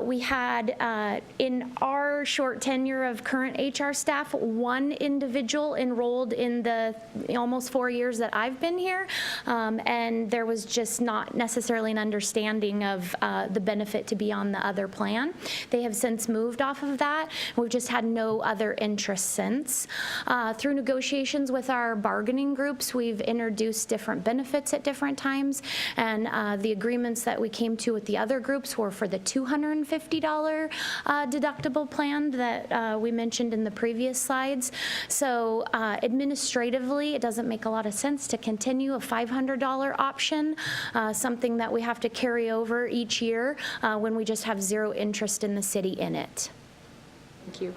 We had, in our short tenure of current HR staff, 1 individual enrolled in the almost 4 years that I've been here, and there was just not necessarily an understanding of the benefit to be on the other plan. They have since moved off of that. We've just had no other interest since. Through negotiations with our bargaining groups, we've introduced different benefits at different times, and the agreements that we came to with the other groups were for the $250 deductible plan that we mentioned in the previous slides. So administratively, it doesn't make a lot of sense to continue a $500 option, something that we have to carry over each year when we just have 0 interest in the city in it. Thank you.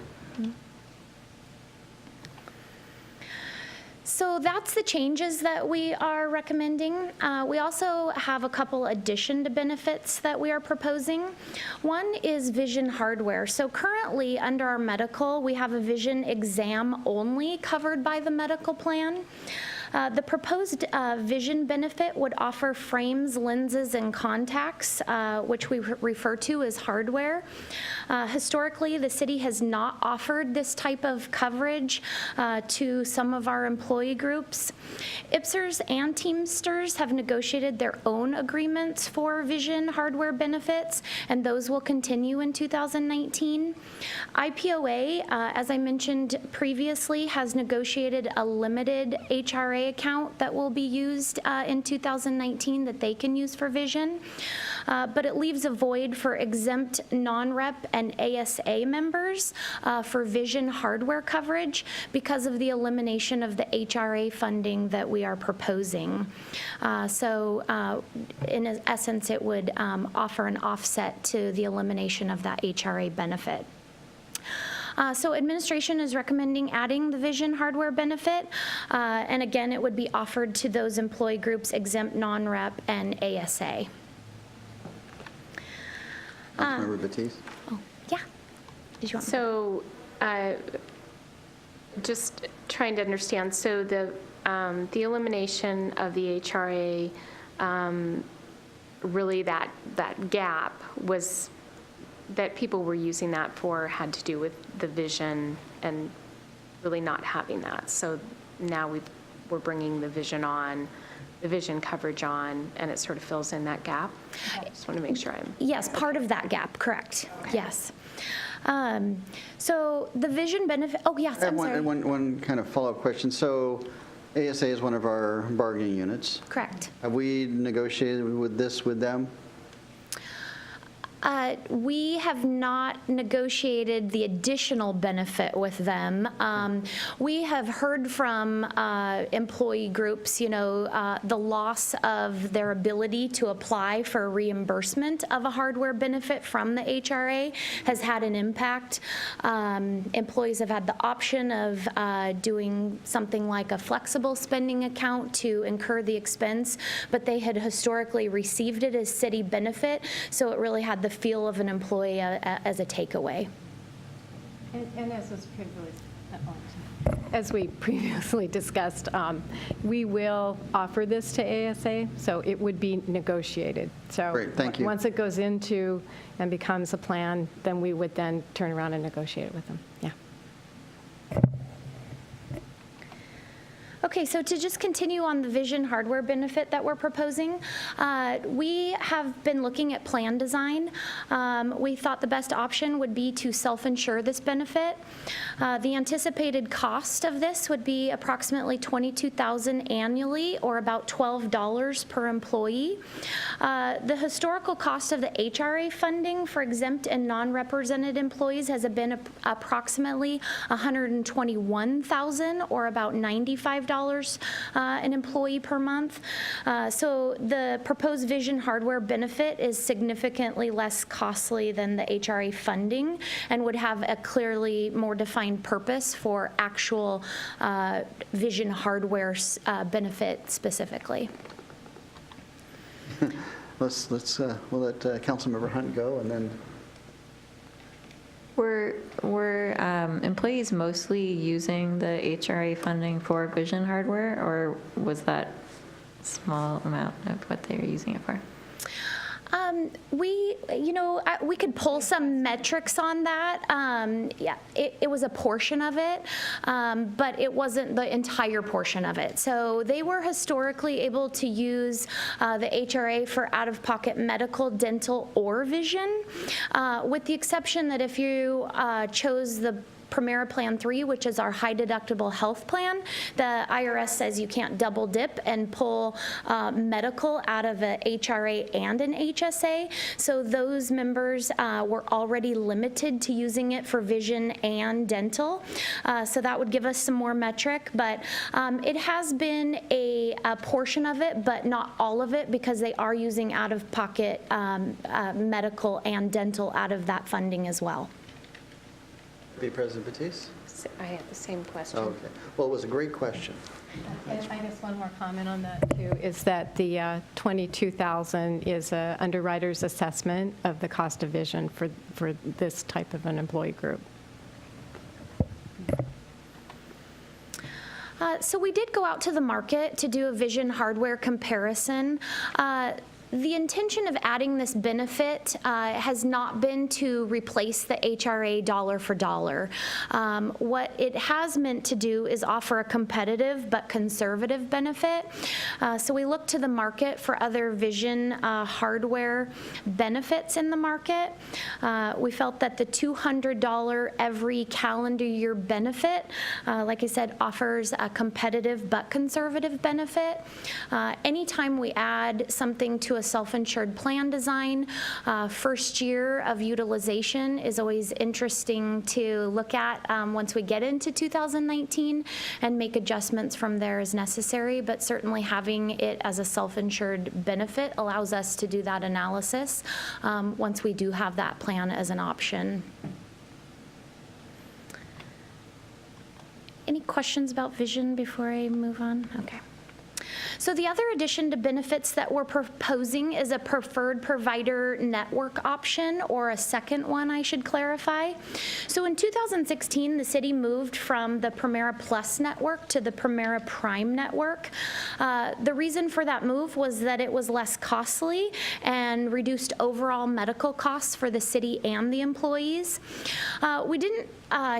So that's the changes that we are recommending. We also have a couple addition to benefits that we are proposing. One is vision hardware. So currently under our medical, we have a vision exam only covered by the medical plan. The proposed vision benefit would offer frames, lenses, and contacts, which we refer to as hardware. Historically, the city has not offered this type of coverage to some of our employee groups. IPSers and Teamsters have negotiated their own agreements for vision hardware benefits, and those will continue in 2019. IPOA, as I mentioned previously, has negotiated a limited HRA account that will be used in 2019 that they can use for vision, but it leaves a void for exempt non-rep and ASA members for vision hardware coverage because of the elimination of the HRA funding that we are proposing. So in essence, it would offer an offset to the elimination of that HRA benefit. So administration is recommending adding the vision hardware benefit, and again, it would be offered to those employee groups exempt, non-rep, and ASA. Councilmember Batiste. Oh, yeah. Did you want So just trying to understand, so the elimination of the HRA, really that gap was that people were using that for had to do with the vision and really not having that. So now we're bringing the vision on, the vision coverage on, and it sort of fills in that gap. I just want to make sure I'm... Yes, part of that gap, correct. Yes. So the vision benefit, oh yes, I have I'm sorry. one kind of follow-up question. So ASA is one of our bargaining units. Correct. Have we negotiated with them? We have not negotiated the additional benefit with them. We have heard from employee groups, the loss of their ability to apply for reimbursement of a hardware benefit from the HRA has had an impact. Employees have had the option of doing something like a flexible spending account to incur the expense, but they had historically received it as city benefit, so it really had the feel of an employee as a takeaway. And as we previously discussed, we will offer this to ASA, so it would be negotiated. So Great, thank you. Once it goes into and becomes a plan, then we would then turn around and negotiate it with them. Yeah. Okay, so to just continue on the vision hardware benefit that we're proposing, we have been looking at plan design. We thought the best option would be to self-insure this benefit. The anticipated cost of this would be approximately $22,000 annually, or about $12 per employee. The historical cost of the HRA funding for exempt and non-represented employees has been approximately $121,000, or about $95 an employee per month. So the proposed vision hardware benefit is significantly less costly than the HRA funding and would have a clearly more defined purpose for actual vision hardware benefit specifically. We'll let Councilmember Hunt go, and then. Were employees mostly using the HRA funding for vision hardware, or was that a small amount of what they were using it for? We could pull some metrics on that. Yeah, it was a portion of it, but it wasn't the entire portion of it. So they were historically able to use the HRA for out-of-pocket medical, dental, or vision, with the exception that if you chose the Primera Plan 3, which is our high deductible health plan, the IRS says you can't double dip and pull medical out of a HRA and an HSA. So those members were already limited to using it for vision and dental. So that would give us some more metric, but it has been a portion of it, but not all of it, because they are using out-of-pocket medical and dental out of that funding as well. President Batiste? I had the same question. Oh, okay. Well, it was a great question. And I guess one more comment on that, too, is that the $22,000 is a underwriter's assessment of the cost of vision for this type of an employee group. So we did go out to the market to do a vision hardware comparison. The intention of adding this benefit has not been to replace the HRA dollar for dollar. What it has meant to do is offer a competitive but conservative benefit. So we looked to the market for other vision hardware benefits in the market. We felt that the $200 every calendar year benefit, like I said, offers a competitive but conservative benefit. Anytime we add something to a self-insured plan design, first year of utilization is always interesting to look at once we get into 2019 and make adjustments from there as necessary, but certainly having it as a self-insured benefit allows us to do that analysis once we do have that plan as an option. Any questions about vision before I move on? Okay. So the other addition to benefits that we're proposing is a preferred provider network option, or a second one, I should clarify. So in 2016, the city moved from the Primera Plus network to the Primera Prime network. The reason for that move was that it was less costly and reduced overall medical costs for the city and the employees. We didn't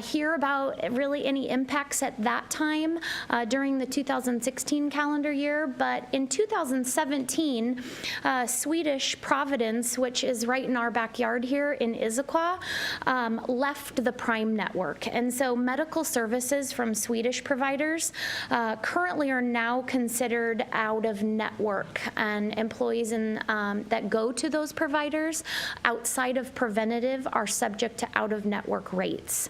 hear about really any impacts at that time during the 2016 calendar year, but in 2017, Swedish Providence, which is right in our backyard here in Issaquah, left the Prime network. And so medical services from Swedish providers currently are now considered out of network, and employees that go to those providers outside of preventative are subject to out-of-network rates.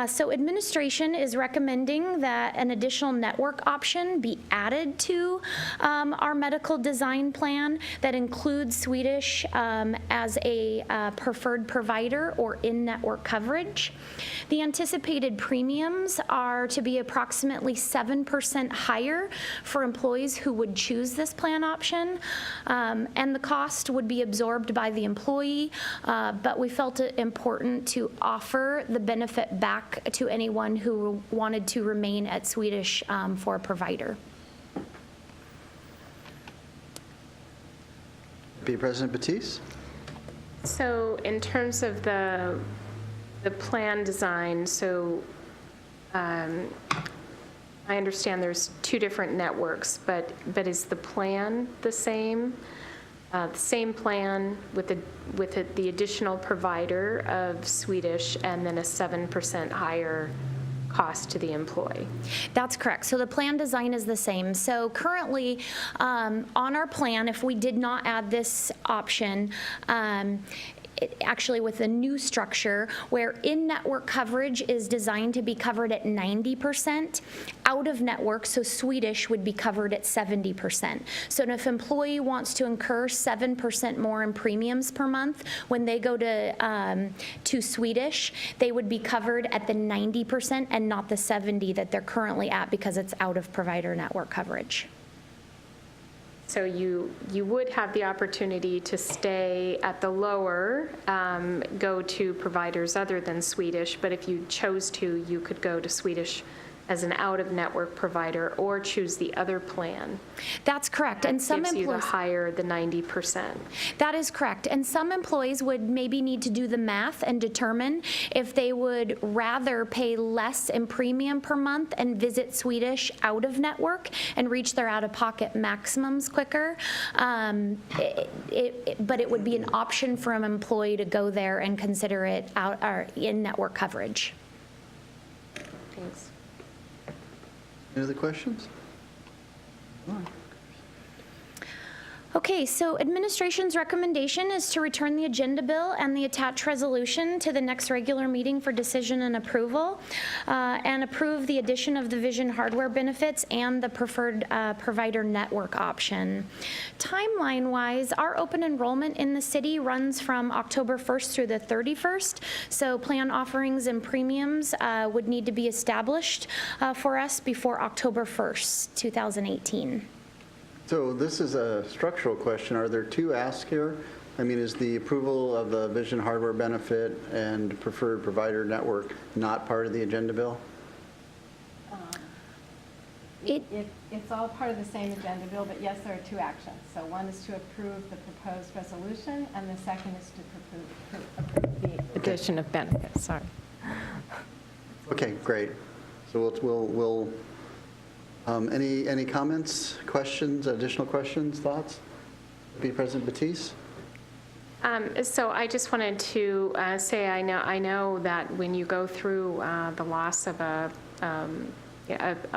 So administration is recommending that an additional network option be added to our medical design plan that includes Swedish as a preferred provider or in-network coverage. The anticipated premiums are to be approximately 7% higher for employees who would choose this plan option, and the cost would be absorbed by the employee, but we felt it important to offer the benefit back to anyone who wanted to remain at Swedish for a provider. Be President Batiste? So in terms of the plan design, so I understand there's two different networks, but is the plan the same? The same plan with the additional provider of Swedish and then a 7% higher cost to the employee? That's correct. So the plan design is the same. So currently, on our plan, if we did not add this option, actually with the new structure where in-network coverage is designed to be covered at 90%, out of network, so Swedish would be covered at 70%. So if an employee wants to incur 7% more in premiums per month, when they go to Swedish, they would be covered at the 90% and not the 70% that they're currently at because it's out of provider network coverage. So you would have the opportunity to stay at the lower, go to providers other than Swedish, but if you chose to, you could go to Swedish as an out-of-network provider or choose the other plan. That's correct. And some gives you the employees, higher, the 90%. that is correct. And some employees would maybe need to do the math and determine if they would rather pay less in premium per month and visit Swedish out of network and reach their out-of-pocket maximums quicker. But it would be an option for an employee to go there and consider it out or in-network coverage. Thanks. Any other questions? Okay, so administration's recommendation is to return the agenda bill and the attached resolution to the next regular meeting for decision and approval, and approve the addition of the Vision hardware benefits and the preferred provider network option. Timeline-wise, our open enrollment in the city runs from October 1st through the 31st, so plan offerings and premiums would need to be established for us before October 1st, 2018. So this is a structural question. Are there two asks here? I mean, is the approval of the Vision hardware benefit and preferred provider network not part of the agenda bill? It's all part of the same agenda bill, but yes, there are two actions. So one is to approve the proposed resolution, and the second is to approve the addition of benefits. Sorry. Okay, great. So we'll any comments, questions, additional questions, thoughts? Be President Batiste? So I just wanted to say I know that when you go through the loss of a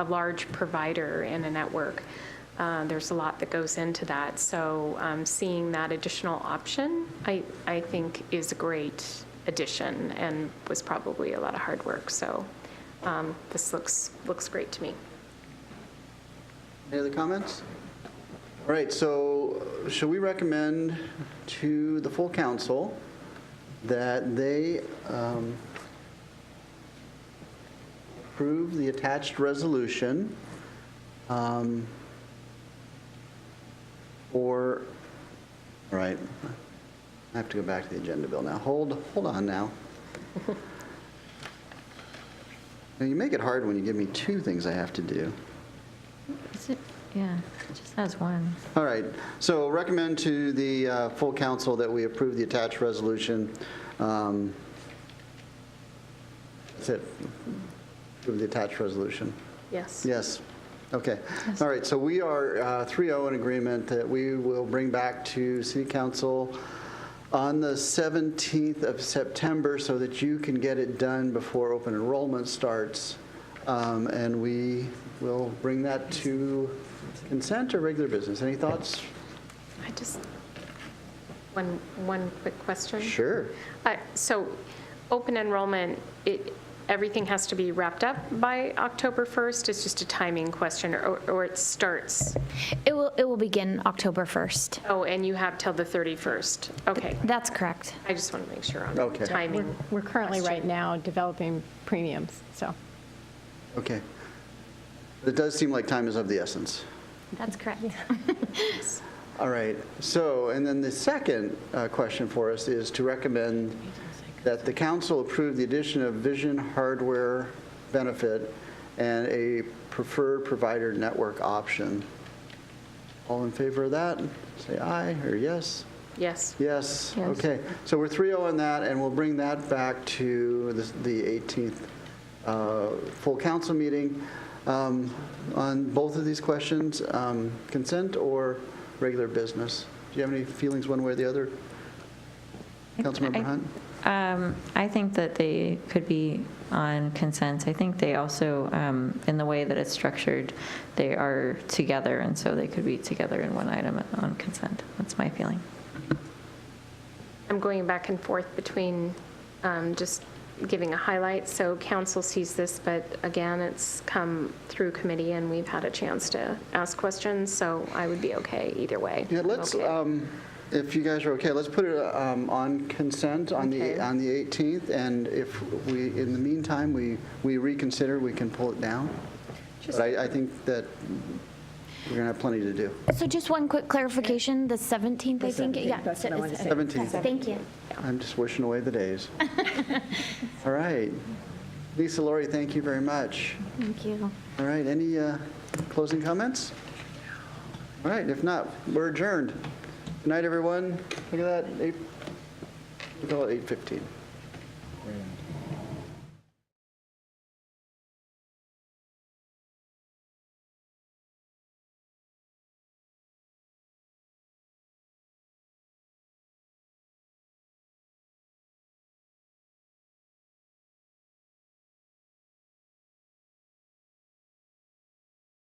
large provider in a network, there's a lot that goes into that. So seeing that additional option, I think is a great addition and was probably a lot of hard work. So this looks great to me. Any other comments? All right, so should we recommend to the full council that they approve the attached resolution all right, I have to go back to the agenda bill now. Hold on now. Now, you make it hard when you give me two things I have to do. Is it? Yeah, it just has one. All right, so recommend to the full council that we approve the attached resolution That's it. Approve the attached resolution. Yes. Yes. Okay. All right, so we are 3-0 in agreement that we will bring back to City Council on the 17th of September so that you can get it done before open enrollment starts. And we will bring that to consent or regular business. Any thoughts? I just, one quick question. Sure. So open enrollment, everything has to be wrapped up by October 1st? It's just a timing question, or it starts? It will begin October 1st. Oh, and you have till the 31st? Okay. That's correct. I just want to make sure on Okay. timing. We're currently right now developing premiums, so. Okay. It does seem like time is of the essence. That's correct. All right, so, and then the second question for us is to recommend that the council approve the addition of vision hardware benefit and a preferred provider network option. All in favor of that? Say aye or yes. Yes. Yes, Yes. okay. So we're 3-0 on that, and we'll bring that back to the 18th full council meeting. On both of these questions, consent or regular business? Do you have any feelings one way or the other? Councilmember Hunt? I think that they could be on consent. I think they also, in the way that it's structured, they are together, and so they could be together in one item on consent. That's my feeling. I'm going back and forth between just giving a highlight, so council sees this, but again, it's come through committee and we've had a chance to ask questions, so I would be okay either way. Yeah, let's, Okay. if you guys are okay, let's put it on consent on the Okay. 18th, and if we, in the meantime, we reconsider, we can pull it down. But I think that we're going to have plenty to do. So just one quick clarification, the 17th, I think? Yeah. That's what I wanted to say. 17th. Thank you. I'm just wishing away the days. All right. Lisa, Lori, thank you very much. Thank you. All right, any closing comments? All right, if not, we're adjourned. Good night, everyone. Look at that, we call it 8:15. Right on.